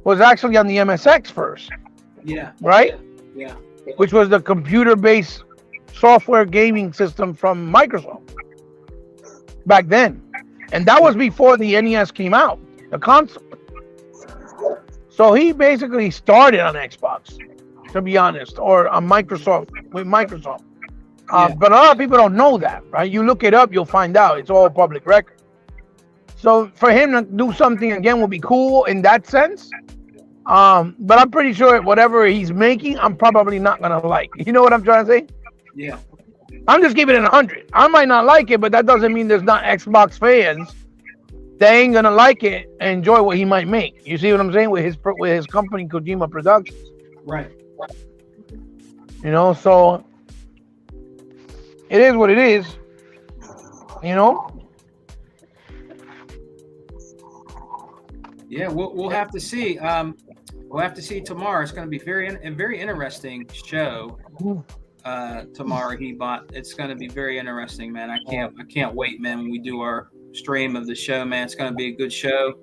was actually on the MSX first, Yeah. right? Yeah. Which was the computer-based software gaming system from Microsoft back then. And that was before the NES came out, the console. So he basically started on Xbox, to be honest, or on Microsoft, with Microsoft. But a lot of people don't know that, right? You look it up, you'll find out. It's all public record. So for him to do something again would be cool in that sense. But I'm pretty sure whatever he's making, I'm probably not going to like. You know what I'm trying to say? Yeah. I'm just giving it 100. I might not like it, but that doesn't mean there's not Xbox fans. They ain't gonna like it and enjoy what he might make. You see what I'm saying with his company Kojima Productions. Right. You know, so it is what it is. You know. Yeah. We'll have to see. We'll have to see tomorrow. It's going to be a very interesting show. Tomorrow, Hebot. It's going to be very interesting, man. I can't wait, man. When we do our stream of the show, man, it's going to be a good show.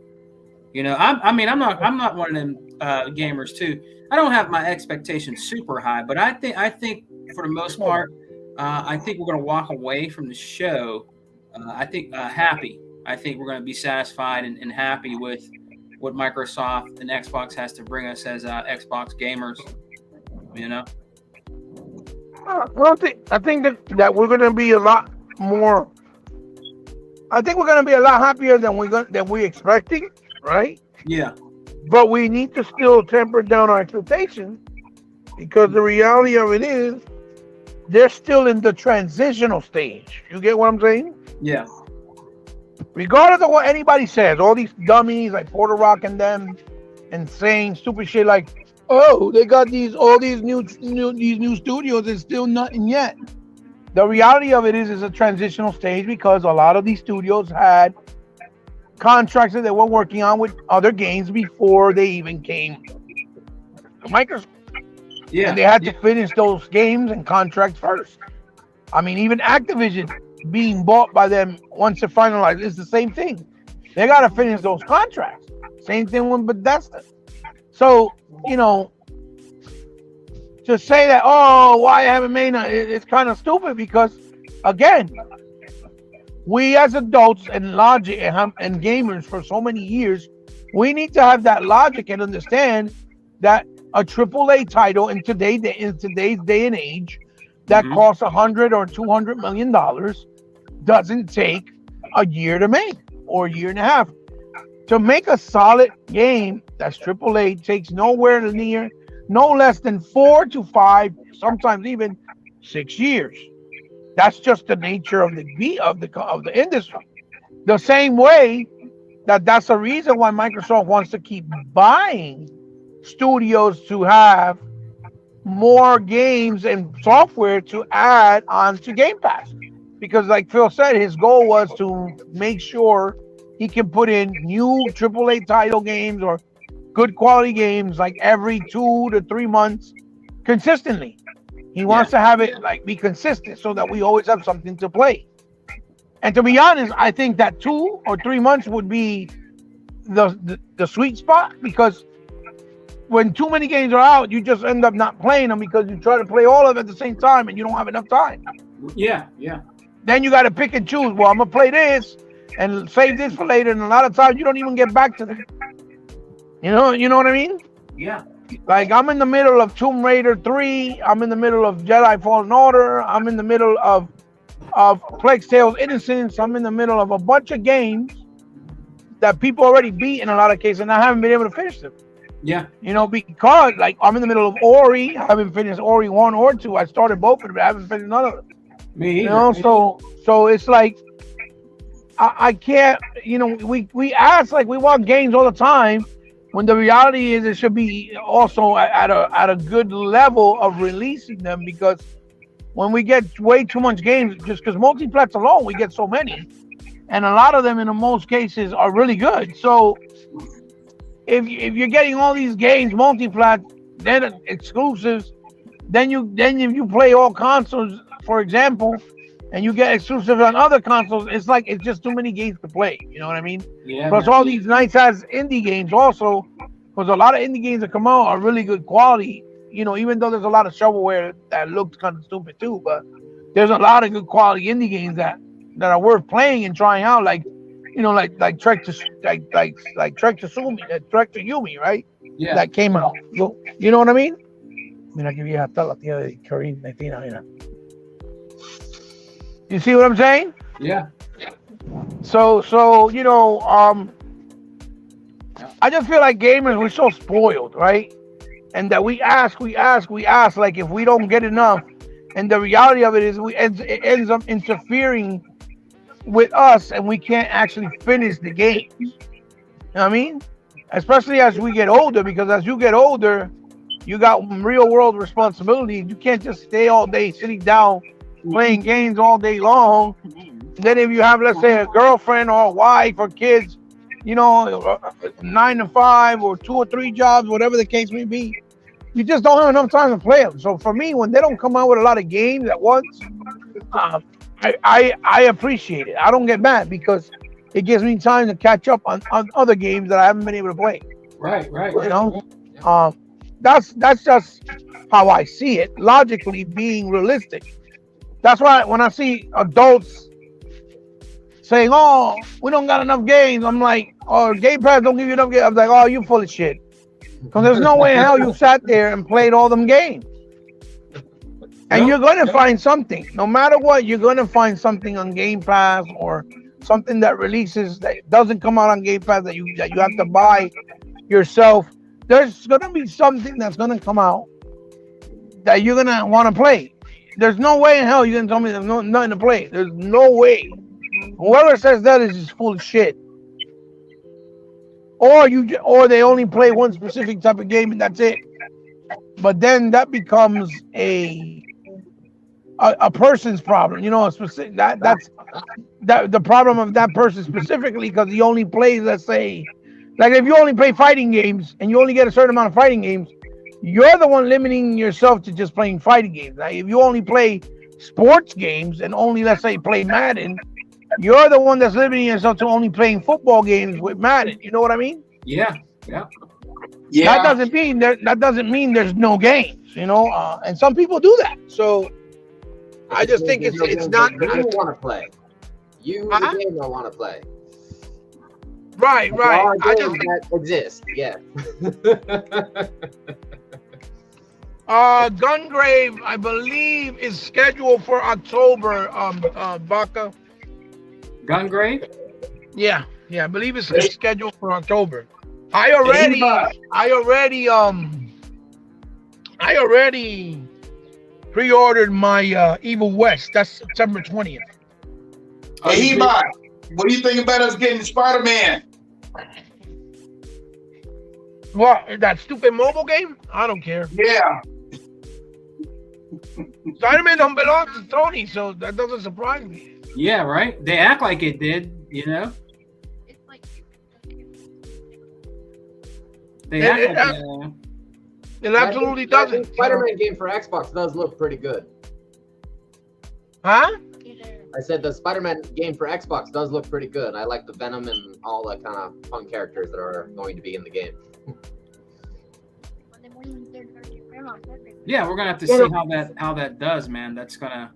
You know, I'm not one of them gamers too. I don't have my expectations super high, but I think for the most part, I think we're going to walk away from the show. I think happy. I think we're going to be satisfied and happy with what Microsoft and Xbox has to bring us as Xbox gamers. You know. Well, I think that we're gonna be a lot more. I think we're gonna be a lot happier than we're expecting, right? Yeah. But we need to still temper down our expectations because the reality of it is, they're still in the transitional stage. You get what I'm saying? Yeah. Regardless of what anybody says, all these dummies like Porter Rock and them, and saying stupid shit like, "Oh, they got all these new studios. It's still nothing yet." The reality of it is, it's a transitional stage because a lot of these studios had contracts that they were working on with other games before they even came to Microsoft. Yeah. And they had to finish those games and contracts first. I mean, even Activision being bought by them once they're finalized, it's the same thing. They got to finish those contracts. Same thing with Bethesda. So, you know, to say that, oh, why haven't made it's kind of stupid because, again, we as adults and logic and gamers for so many years, we need to have that logic and understand that a AAA title in today's day and age that costs $100 or $200 million doesn't take a year to make or a year and a half. To make a solid game that's AAA takes nowhere near no less than 4 to 5, sometimes even 6 years. That's just the nature of the industry. The same way that's the reason why Microsoft wants to keep buying studios to have more games and software to add onto Game Pass. Because like Phil said, his goal was to make sure he can put in new AAA title games or good quality games like every 2 to 3 months consistently. He wants to have it like be consistent so that we always have something to play. And to be honest, I think that 2 or 3 months would be the sweet spot, because when too many games are out, you just end up not playing them because you try to play all of them at the same time and you don't have enough time. Yeah. Then you got to pick and choose. Well, I'm gonna play this and save this for later, and a lot of times you don't even get back to them. You know what I mean? Yeah. Like I'm in the middle of Tomb Raider 3. I'm in the middle of Jedi Fallen Order. I'm in the middle of Plague Tale Innocence. I'm in the middle of a bunch of games that people already beat in a lot of cases, and I haven't been able to finish them. Yeah. You know, because like I'm in the middle of Ori. I haven't finished Ori 1 or 2. I started both of them, but I haven't finished none of them. Me either. You know, so it's like I can't. You know, we ask like we want games all the time, when the reality is it should be also at a good level of releasing them, because when we get way too much games, just because multiplats alone we get so many, and a lot of them in most cases are really good. So if you're getting all these games multiplat, then exclusives, then if you play all consoles, for example, and you get exclusives on other consoles, it's like it's just too many games to play. You know what I mean? Yeah. Plus all these nice ass indie games also, because a lot of indie games that come out are really good quality. You know, even though there's a lot of shovelware that looks kind of stupid too, but there's a lot of good quality indie games that are worth playing and trying out. Like, you know, like Trek to Yumi, right? Yeah. That came out. You know what I mean? Mira que vieja está la tía de Karim Medina, mira. You see what I'm saying? Yeah. So you know, I just feel like gamers, we're so spoiled, right? And that we ask, like if we don't get enough, and the reality of it is it ends up interfering with us, and we can't actually finish the game. You know what I mean? Especially as we get older, because as you get older, you got real world responsibilities. You can't just stay all day sitting down playing games all day long. Then if you have, let's say, a girlfriend or a wife or kids, you know, 9 to 5 or 2 or 3 jobs, whatever the case may be, you just don't have enough time to play them. So for me, when they don't come out with a lot of games at once, I appreciate it. I don't get mad because it gives me time to catch up on other games that I haven't been able to play. Right. You know, that's just how I see it. Logically, being realistic. That's why when I see adults saying, "Oh, we don't got enough games," I'm like, "Oh, Game Pass don't give you enough games." I'm like, "Oh, you full of shit." Because there's no way in hell you sat there and played all them games. And you're going to find something. No matter what, you're going to find something on Game Pass or something that releases that doesn't come out on Game Pass that you have to buy yourself. There's going to be something that's going to come out that you're going to want to play. There's no way in hell you can tell me there's nothing to play. There's no way. Whoever says that is just full of shit. Or they only play one specific type of game and that's it. But then that becomes a person's problem. You know, a specific that's the problem of that person specifically, because he only plays, let's say, like if you only play fighting games and you only get a certain amount of fighting games, you're the one limiting yourself to just playing fighting games. Like if you only play sports games and only, let's say, play Madden, you're the one that's limiting yourself to only playing football games with Madden. You know what I mean? Yeah. That doesn't mean there's no games. You know, and some people do that. So I just think it's not. You want to play. You the game don't want to play. Right. I just think that exists. Yeah. Gungrave, I believe, is scheduled for October. Baca. Gungrave? Yeah, I believe it's scheduled for October. I already pre-ordered my Evil West. That's September 20th. Hey, He-Bot, what do you think about us getting Spider-Man? What, that stupid mobile game? I don't care. Yeah. Spider-Man don't belong to Tony, so that doesn't surprise me. Yeah, right? They act like it did, you know? They act like it. It absolutely doesn't. The Spider-Man game for Xbox does look pretty good. Huh? I said the Spider-Man game for Xbox does look pretty good. I like the Venom and all the kind of fun characters that are going to be in the game. Yeah, we're gonna have to see how that does, man. That's gonna.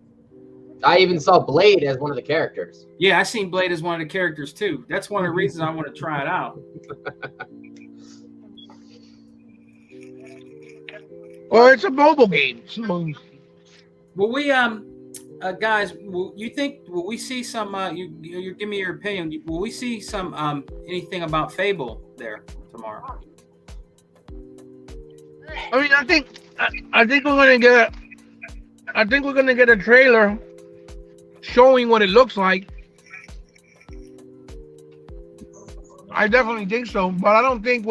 I even saw Blade as one of the characters. Yeah, I seen Blade as one of the characters too. That's one of the reasons I want to try it out. Well, it's a mobile game. So. Will we guys, will we see some you give me your opinion. Will we see some anything about Fable there tomorrow? I mean, I think we're gonna get a trailer showing what it looks like. I definitely think so, but I don't think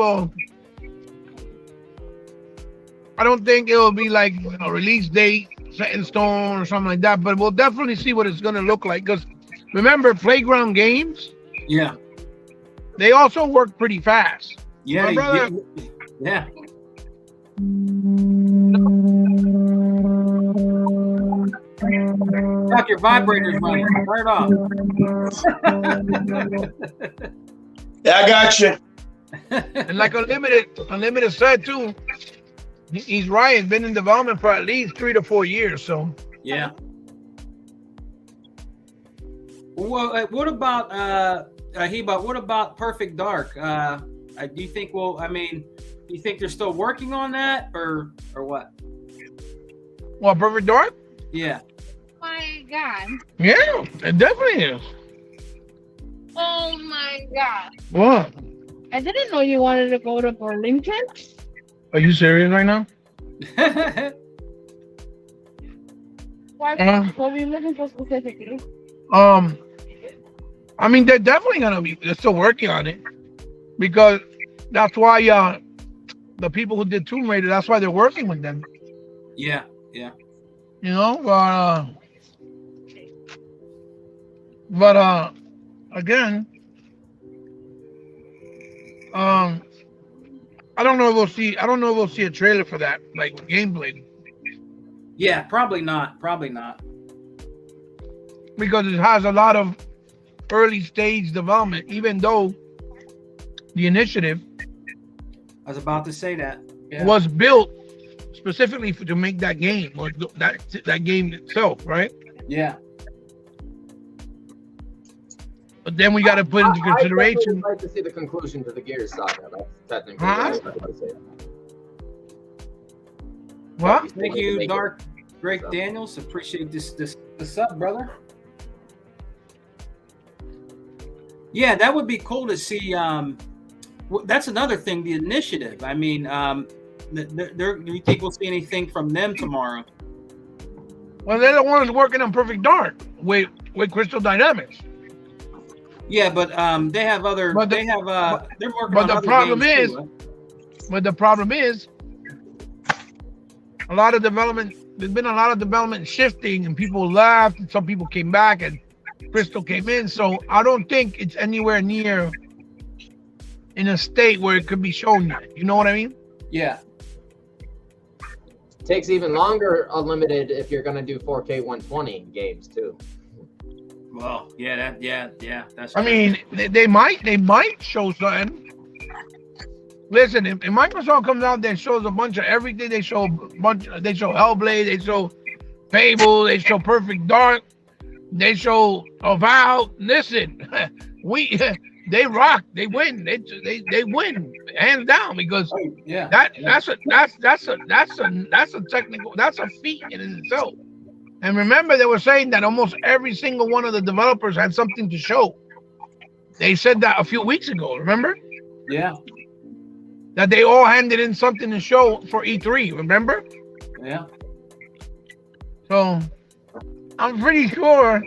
it'll be like a release date set in stone or something like that. But we'll definitely see what it's gonna look like. Because remember, Playground Games, Yeah. they also work pretty fast. Yeah. My brother, Yeah. Fuck, your vibrator's running. Turn it off. Yeah, I got you. and like Unlimited said too, he's right. It's been in development for at least 3 to 4 years. So Yeah. Well, what about Heba? What about Perfect Dark? Do you think? Well, I mean, do you think they're still working on that, or what? What, Perfect Dark? Yeah. My God. Yeah, it definitely is. Oh my God. What? I didn't know you wanted to go to Burlington. Are you serious right now? Why? What are you looking for specifically? I mean, they're definitely they're still working on it, because that's why the people who did Tomb Raider, that's why they're working with them. Yeah. You know, but again, I don't know if we'll see a trailer for that, like gameplay. Yeah, probably not. Because it has a lot of early stage development, even though the initiative I was about to say that. Yeah. was built specifically to make that game, or that game itself, right? Yeah. But then we got to put into consideration. I'd like to see the conclusion to the Gears saga. That's technically Huh? what I would say. What? Thank you, Dark Greg Daniels. Appreciate this up, brother. Yeah, that would be cool to see. That's another thing, the initiative. I mean, do you think we'll see anything from them tomorrow? Well, they're the ones working on Perfect Dark with Crystal Dynamics. Yeah, but they have other. But the- they have they're working but on the other problem games is- too, But the problem is, a lot of development. There's been a lot of development shifting, and people left, and some people came back, and Crystal came in. So I don't think it's anywhere near in a state where it could be shown yet. You know what I mean? Yeah. Takes even longer unlimited if you're gonna do 4K 120 games too. Well, yeah, that's. I true. mean, they might show something. Listen, if Microsoft comes out there and shows a bunch of everything, they show Hellblade, they show Fable, they show Perfect Dark, they show Avowed. Listen, they rock, they win, they win hands down because Oh, yeah. that's a technical, that's a feat in itself. And remember, they were saying that almost every single one of the developers had something to show. They said that a few weeks ago. Remember? Yeah. That they all handed in something to show for E3, remember? Yeah. So I'm pretty sure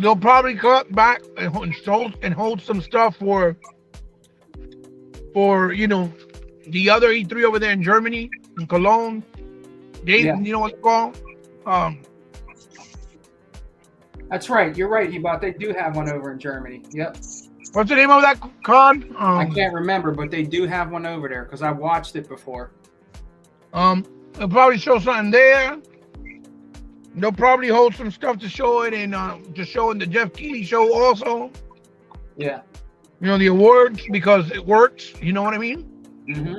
they'll probably cut back and hold some stuff for the other E3 over there in Germany, in Cologne. Yeah. You know what it's called? That's right. You're right, Ebot. They do have one over in Germany. Yep. What's the name of that con? I can't remember, but they do have one over there because I watched it before. They'll probably show something there. They'll probably hold some stuff to show it in the Jeff Keighley show also. Yeah. You know, the awards, because it works. You know what I mean? Mm-hmm.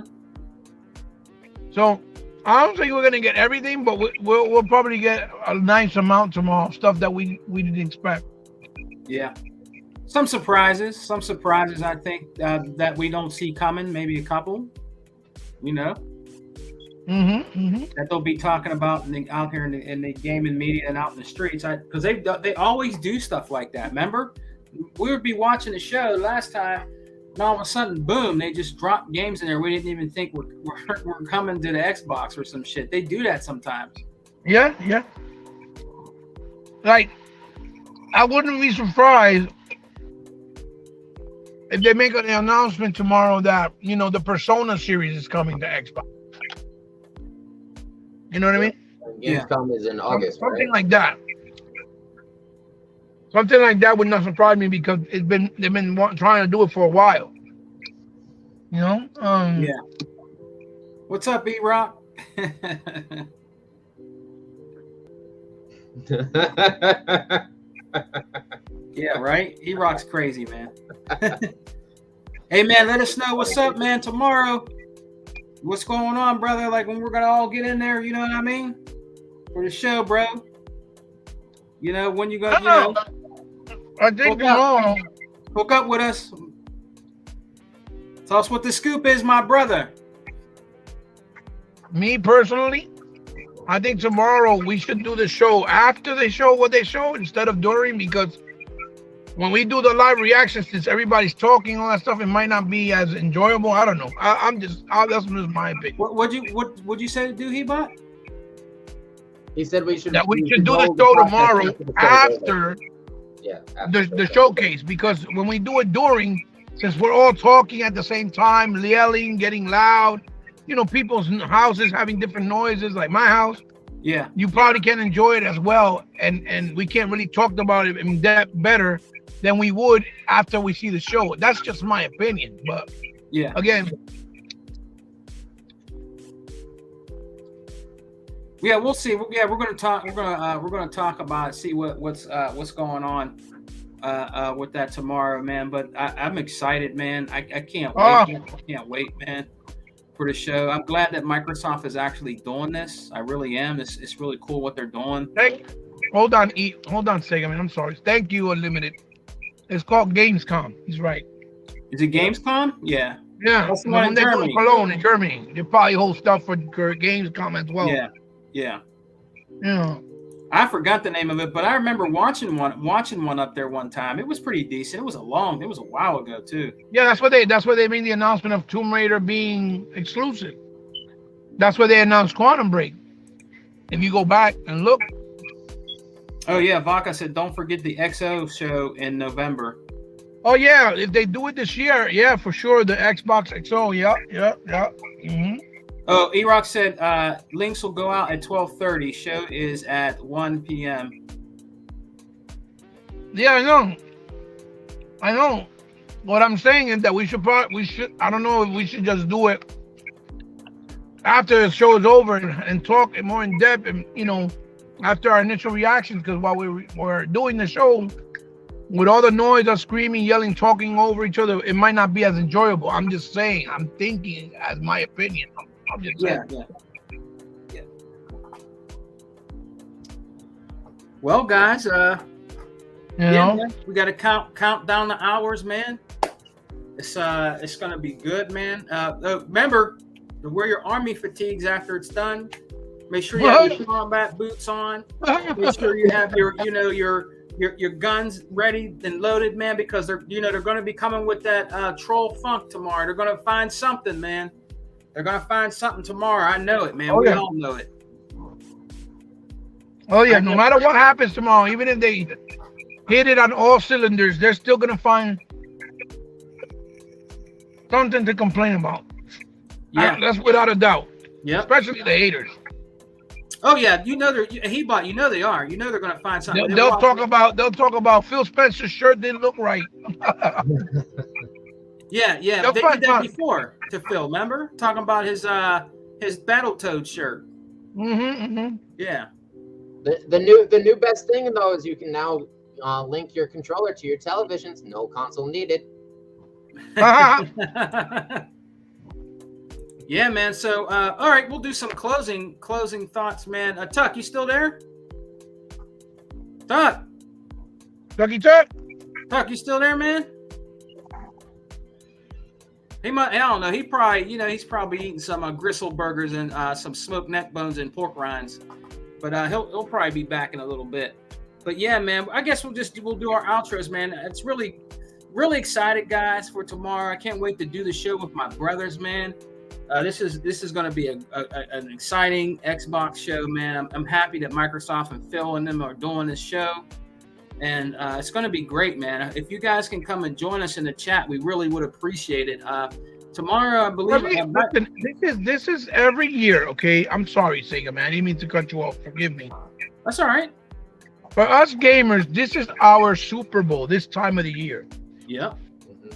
So I don't think we're gonna get everything, but we'll probably get a nice amount tomorrow, stuff that we didn't expect. Yeah. Some surprises. I think that we don't see coming. Maybe a couple. You know. That they'll be talking about out here in the gaming media and out in the streets. Because they always do stuff like that. Remember, we would be watching the show last time, and all of a sudden, boom, they just dropped games in there we didn't even think were coming to the Xbox or some shit. They do that sometimes. Yeah. Like, I wouldn't be surprised if they make an announcement tomorrow that the Persona series is coming to Xbox. You know what I mean? Gamescom is in August, Something right? like that. Something like that would not surprise me because they've been trying to do it for a while. You know? Yeah. What's up, E-Rock? Yeah, right? E-Rock's crazy, man. Hey, man, let us know what's up, man, tomorrow. What's going on, brother? Like, when we're going to all get in there, you know what I mean? For the show, bro. You know, when you going to, I think tomorrow. hook up with us. Tell us what the scoop is, my brother. Me personally, I think tomorrow we should do the show after they show what they show instead of during, because when we do the live reactions, since everybody's talking all that stuff, it might not be as enjoyable. I don't know. That's just my opinion. What'd you say to do, Hebot? He said we should That we should do roll the show podcast tomorrow the show goes after after the showcase, because when we do it during, since we're all talking at the same time, yelling, getting loud, people's houses having different noises, like my house, Yeah. you probably can't enjoy it as well, and we can't really talk about it in depth better than we would after we see the show. That's just my opinion, but Yeah. again, Yeah, we'll see. Yeah, we're gonna talk. We're gonna talk about see what's going on with that tomorrow, man. But I'm excited, man. I can't wait. Oh. I can't wait, man, for the show. I'm glad that Microsoft is actually doing this. I really am. It's really cool what they're doing. hold on, Sega, man. I'm sorry. Thank you, Unlimited. It's called Gamescom. He's right. Is it Gamescom? Yeah. Yeah, That's the one in they do Germany. in Cologne, in Germany. They probably hold stuff for Gamescom as well. Yeah. Yeah. Yeah. I forgot the name of it, but I remember watching one up there one time. It was pretty decent. It was a while ago too. Yeah, that's what they made the announcement of Tomb Raider being exclusive. That's where they announced Quantum Break. If you go back and look. Oh yeah, Vaca said don't forget the XO show in November. Oh yeah, if they do it this year, yeah, for sure. The Xbox XO, yeah. Mm-hmm. Oh, E-Rock said links will go out at 12:30. Show is at 1 p.m. Yeah, I know. What I'm saying is that we should. I don't know if we should just do it after the show is over and talk more in depth, and after our initial reactions. Because while we're doing the show, with all the noise of screaming, yelling, talking over each other, it might not be as enjoyable. I'm just saying. I'm thinking as my opinion. I'm just saying. Yeah. Well, guys, man, we got to count down the hours, man. It's gonna be good, man. Remember to wear your army fatigues after it's done. Make sure you have your combat boots on. Make sure you have your guns ready and loaded, man, because they're going to be coming with that troll funk tomorrow. They're going to find something, man. They're going to find something tomorrow. I know it, man. We all know it. Oh yeah, no matter what happens tomorrow, even if they hit it on all cylinders, they're still going to find something to complain about. Yeah, that's without a doubt. Yeah, especially the haters. Oh yeah, they are. They're going to find something. They'll talk about Phil Spencer's shirt didn't look right. Yeah. They did that before to Phil. Remember talking about his Battletoad shirt. Mm-hmm. Yeah. The new best thing though is you can now link your controller to your televisions. No console needed. Yeah, man. So, all right, we'll do some closing thoughts, man. Tuck, you still there? Tuck, you still there, man? He might. I don't know. He probably, he's probably eating some gristle burgers and some smoked neck bones and pork rinds. But he'll probably be back in a little bit. But yeah, man. I guess we'll do our outros, man. It's really excited, guys, for tomorrow. I can't wait to do the show with my brothers, man. This is going to be an exciting Xbox show, man. I'm happy that Microsoft and Phil and them are doing this show, and it's going to be great, man. If you guys can come and join us in the chat, we really would appreciate it. Tomorrow, I believe. This is every year, okay? I'm sorry, Sega man. I didn't mean to cut you off. Forgive me. That's all right. For us gamers, this is our Super Bowl. This time of the year. Yep.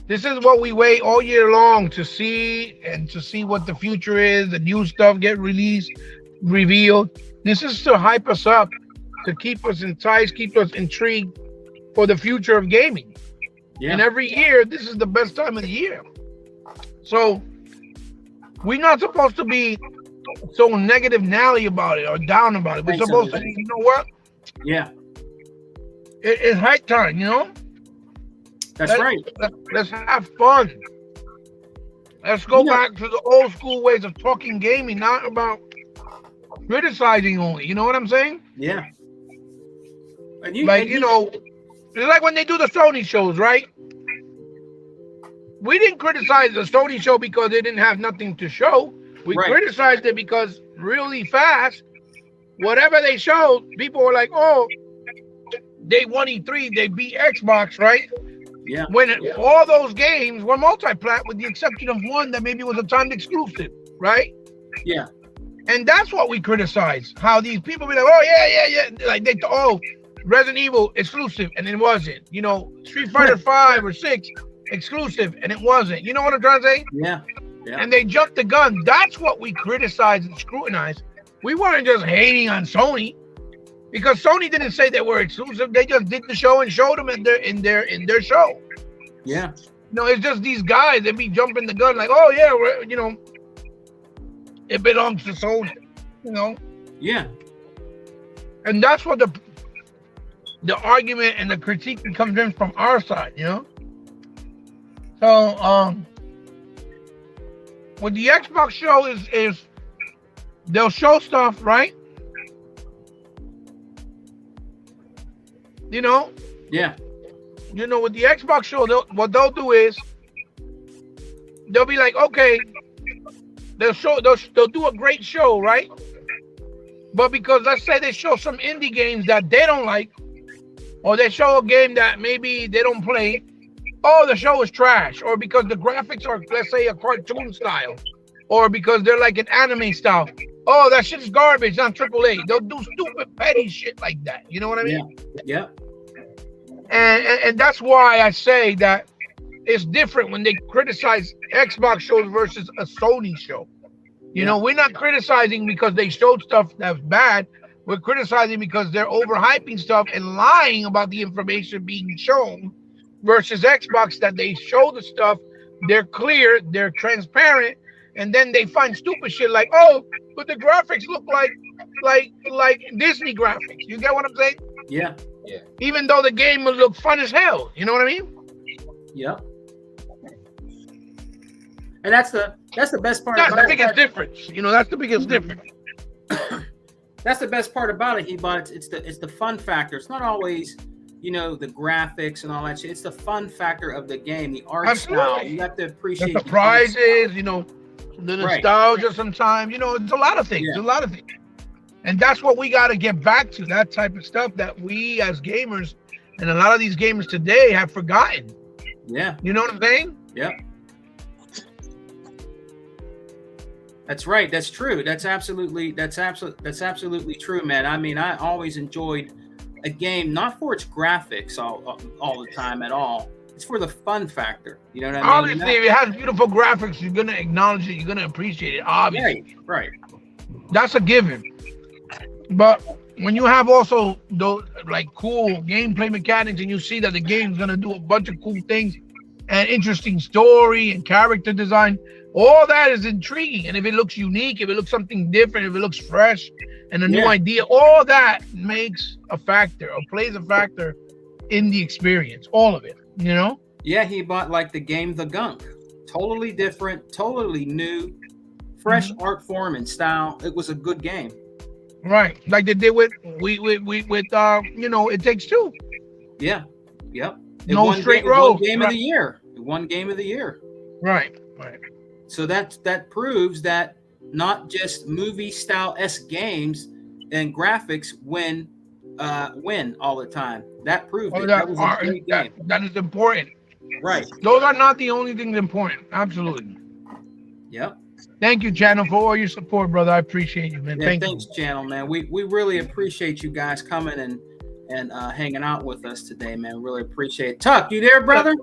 This is what we wait all year long to see what the future is, the new stuff get revealed. This is to hype us up, to keep us enticed, keep us intrigued for the future of gaming. Yeah. And every year, this is the best time of the year. So we're not supposed to be so negative Nally about it or down about it. We're supposed to, you know what? Yeah. It's high time, That's right. Let's have fun. Let's go back to the old school ways of talking gaming, not about criticizing only. You know what I'm saying? Yeah. It's like when they do the Sony shows, right? We didn't criticize the Sony show because they didn't have nothing to show. We criticized it because really fast, whatever they showed, people were like, oh, they won E3, they beat Xbox, right? Yeah. When all those games were multi-plat, with the exception of one that maybe was a timed exclusive, right? Yeah. And that's what we criticize. How these people be like, oh yeah, like Resident Evil exclusive, and it wasn't. Street Fighter 5 or 6 exclusive, and it wasn't. You know what I'm trying to say? Yeah. And they jumped the gun. That's what we criticize and scrutinize. We weren't just hating on Sony. Because Sony didn't say they were exclusive, they just did the show and showed them in their show. Yeah. It's just these guys that be jumping the gun like, oh yeah, it belongs to Sony, Yeah. And that's what the argument and the critique comes in from our side, So what the Xbox show is they'll show stuff, right? Yeah. With the Xbox show, what they'll do is they'll be like, okay, they'll do a great show, right? But because let's say they show some indie games that they don't like, or they show a game that maybe they don't play, oh, the show is trash, or because the graphics are, let's say, a cartoon style, or because they're like an anime style, oh, that shit's garbage, not AAA. They'll do stupid petty shit like that. You know what I mean? Yeah. And that's why I say that it's different when they criticize Xbox shows versus a Sony show. You know, we're not criticizing because they showed stuff that's bad. We're criticizing because they're overhyping stuff and lying about the information being shown, versus Xbox that they show the stuff, they're clear, they're transparent, and then they find stupid shit like, oh, but the graphics look like Disney graphics. You get what I'm saying? Yeah. Even though the game will look fun as hell. You know what I mean? Yeah. And that's the best part. That's the biggest difference. You know, that's the biggest difference. That's the best part about it, Hebot. It's the fun factor. It's not always, you know, the graphics and all that shit. It's the fun factor of the game, the art style. You have to appreciate the prizes, you know, the nostalgia. Right. Sometimes, you know, it's a lot of things. A lot of things. And that's what we got to get back to, that type of stuff that we as gamers and a lot of these gamers today have forgotten. Yeah. You know what I'm saying? Yep. That's right. That's true. That's absolutely true, man. I mean, I always enjoyed a game not for its graphics all the time at all. It's for the fun factor. You know what I mean? Obviously, if it has beautiful graphics, you're gonna acknowledge it. You're gonna appreciate it. Obviously, right. That's a given. But when you have also those like cool gameplay mechanics, and you see that the game's gonna do a bunch of cool things and interesting story and character design, all that is intriguing. And if it looks unique, if it looks something different, if it looks fresh and a new idea, all that makes a factor or plays a factor in the experience. All of it, you know? Yeah, he bought like the game The Gunk. Totally different, totally new, fresh art form and style. It was a good game. Right. Like they did with you know, It Takes Two. Yeah. Yep. No Straight Road. Game of the year. It won Game of the Year. Right. So that proves that not just movie style games and graphics win all the time. That proves that was a great game. That is important. Right. Those are not the only things important. Absolutely. Yep. Thank you, Channel, for all your support, brother. I appreciate you, man. Yeah, thanks, you. Channel, man. We really appreciate you guys coming and hanging out with us today, man. Really appreciate it. Tuck, you there, brother?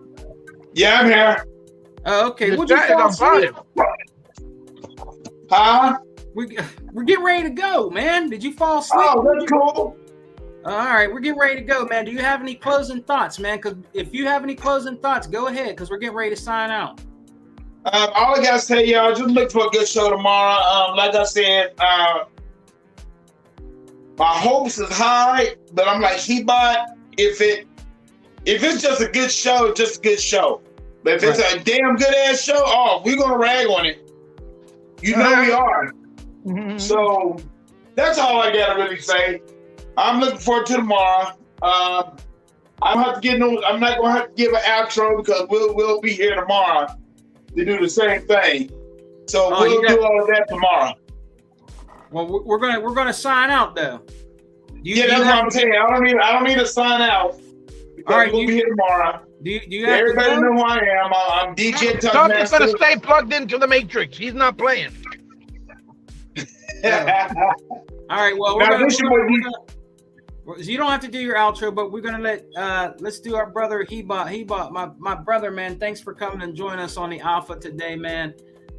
Yeah, I'm here. Oh, okay. The Would you chat is fall on asleep? fire. Huh? We're getting ready to go, man. Did you fall asleep? Oh, that's cool. All right, we're getting ready to go, man. Do you have any closing thoughts, man? Because if you have any closing thoughts, go ahead, because we're getting ready to sign out. All I gotta say, y'all, just look for a good show tomorrow. Like I said, my hopes is high, but I'm like, Hebot, if it's just a good show, it's just a good show. But if it's a damn good ass show, oh, we're gonna rag on it. You know we are. So that's all I gotta really say. I'm looking forward to tomorrow. I'm not gonna have to give an outro because we'll be here tomorrow to do the same thing. So we'll do all of that tomorrow. Well, we're gonna sign out though. That's what I'm saying. I don't need to sign out. All right, we'll be here tomorrow. Do you have Everybody to know who I am. I'm DJ Tuck Tuck is gonna Master. stay plugged into the Matrix. He's not playing. All right. Well, you don't have to do your outro, but we're gonna let's do our brother Hebot, my brother, man. Thanks for coming and joining us on the Alpha today, man.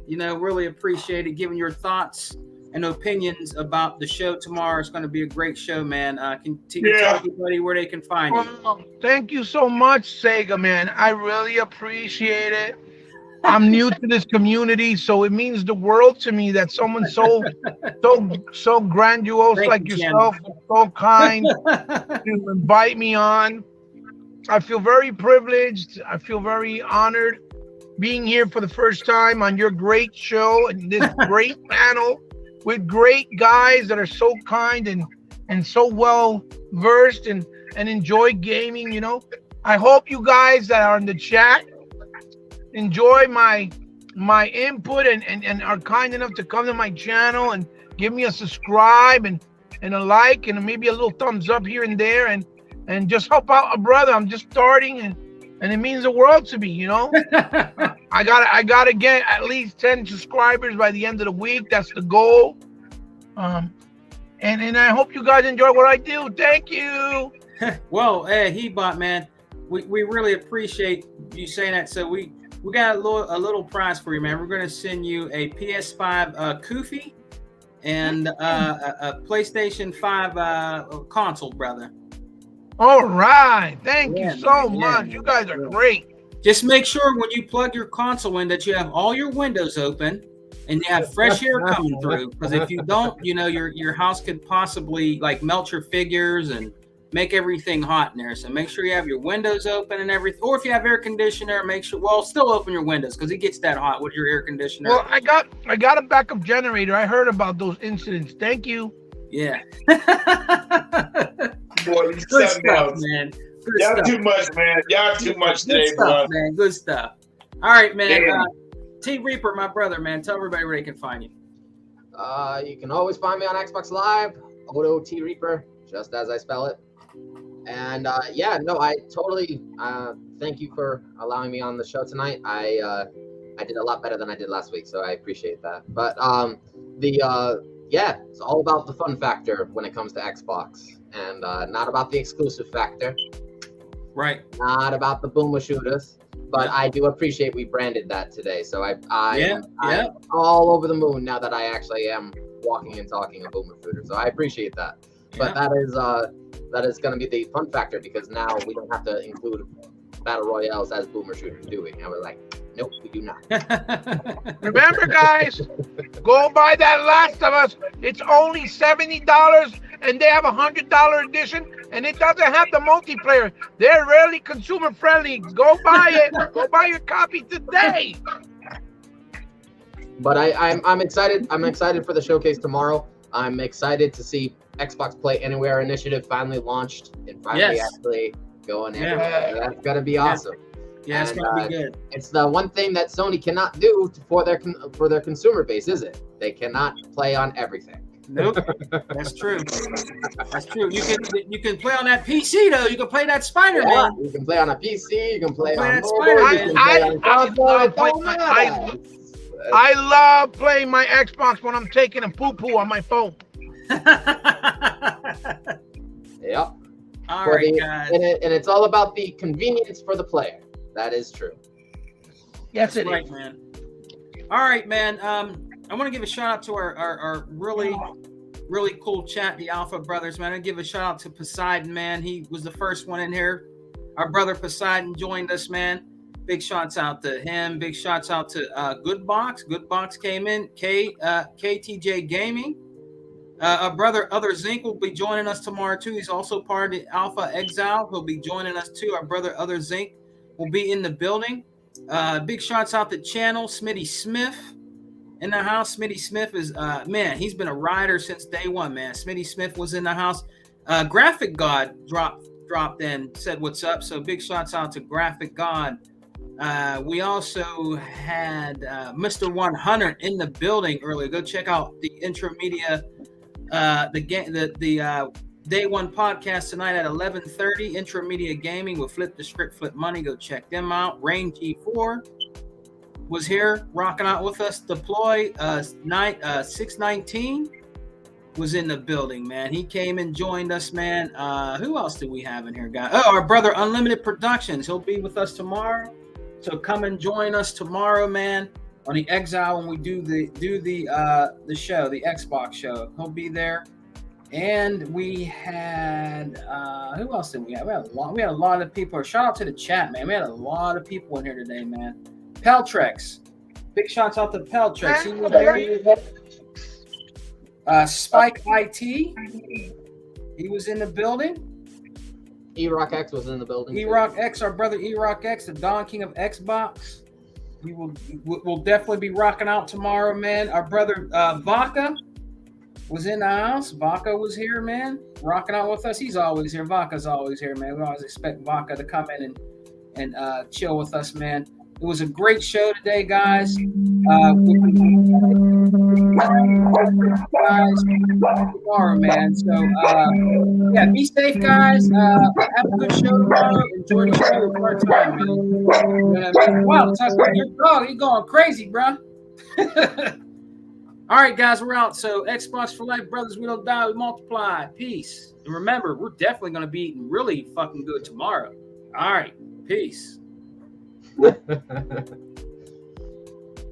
You know, really appreciate it. Giving your thoughts and opinions about the show tomorrow. It's going to be a great show, man. Can you tell everybody where they can find you? Thank you so much, Sega, man. I really appreciate it. I'm new to this community, so it means the world to me that someone so grandiose like yourself, so kind to invite me on. I feel very privileged. I feel very honored being here for the first time on your great show and this great panel with great guys that are so kind and so well versed and enjoy gaming. You know, I hope you guys that are in the chat enjoy my my input and are kind enough to come to my channel and give me a subscribe and a like and maybe a little thumbs up here and there and just help out a brother. I'm just starting and it means the world to me, you know. I gotta get at least 10 subscribers by the end of the week. That's the goal. And I hope you guys enjoy what I do. Thank you. Well, hey, Hebot, man, we really appreciate you saying that. So we got a little prize for you, man. We're gonna send you a PS5 Kofi and a PlayStation 5 console, brother. All right. Thank you so man, much. You guys are great. Just make sure when you plug your console in that you have all your windows open and you have fresh air coming through. Because if you don't, you know, your house could possibly like melt your figures and make everything hot in there. So make sure you have your windows open and everything. Or if you have air conditioner, make sure, well, still open your windows because it gets that hot with your air conditioner. Well, I got a backup generator. I heard about those incidents. Thank you. Yeah. Boy, you Good something stuff, else. man. Good Y'all stuff. too much, man. Y'all too much Good today, bro. stuff, man. Good stuff. All right, man. Yeah. T Reaper, my brother, man. Tell everybody where they can find you. You can always find me on Xbox Live, Odo T Reaper, just as I spell it. And yeah, no, I totally thank you for allowing me on the show tonight. I did a lot better than I did last week, so I appreciate that. But yeah, it's all about the fun factor when it comes to Xbox, and not about the exclusive factor, Right. not about the boomer shooters. But I do appreciate we branded that today, so I'm all over the moon now that I actually am walking and talking a boomer shooter. So I appreciate that. But that is going to be the fun factor because now we don't have to include battle royales as boomer shooters, do we? And we're like, nope, we do not. Remember, guys, go buy that Last of Us. It's only $70, and they have a $100 edition, and it doesn't have the multiplayer. They're really consumer friendly. Go buy it. Go buy your copy today. But I'm excited. I'm excited for the showcase tomorrow. I'm excited to see Xbox Play Anywhere initiative finally launched and finally actually going in. Yeah. That's gonna be awesome. Yeah, it's And, gonna be good. It's the one thing that Sony cannot do for their consumer base, is it? They cannot play on everything. Nope, that's true. That's true. You can play on that PC though. You can play that Spider-Man. Yeah, you can play on a PC. You can play Play on that mobile. Spider-Man. You can play on console. It don't matter. I love playing my Xbox when I'm taking a poo-poo on my phone. Yep. All For right, the- guys. and it's all about the convenience for the player. That is true. Yes, That's it right, is. man. All right, man. I want to give a shout out to our really cool chat, the Alpha Brothers, man. I give a shout out to Poseidon, man. He was the first one in here. Our brother Poseidon joined us, man. Big shouts out to him. Big shouts out to Goodbox. Goodbox came in. KTJ Gaming. Our brother Other Zinc will be joining us tomorrow too. He's also part of the Alpha Exile. He'll be joining us too. Our brother Other Zinc will be in the building. Big shouts out to Channel Smitty Smith in the house. Smitty Smith is man, he's been a rider since day one, man. Smitty Smith was in the house. Graphic God dropped in, said what's up. So big shouts out to Graphic God. We also had Mr. 100 in the building earlier. Go check out the Intramedia, the Day One podcast tonight at 11:30. Intramedia Gaming with Flip the Script, Flip Money. Go check them out. Rain G4 was here rocking out with us. Deploy 619 was in the building, man. He came and joined us, man. Who else do we have in here, guys? Oh, our brother Unlimited Productions. He'll be with us tomorrow. So come and join us tomorrow, man, on the Exile when we do the show, the Xbox show. He'll be there. And we had who else did we have? We had a lot of people. Shout out to the chat, man. We had a lot of people in here today, man. Peltrex. Big shouts out to Peltrex. He was there. Spike IT. He was in the building. E-Rock X was in the building. too. E-Rock X, our brother E-Rock X, the Don King of Xbox. He will definitely be rocking out tomorrow, man. Our brother Vaca was in the house. Vaca was here, man, rocking out with us. He's always here. Vaca's always here, man. We always expect Vaca to come in and chill with us, man. It was a great show today, guys. Guys, tomorrow, man. So, yeah, be safe, guys. Have a good show tomorrow. Enjoy the show with our time, man. You know what I mean? Wow, Tucker, your dog, he going crazy, bro. All right, guys, we're out. So, Xbox for life, brothers. We don't die, we multiply. Peace. And remember, we're definitely going to be eating really fucking good tomorrow. All right, peace.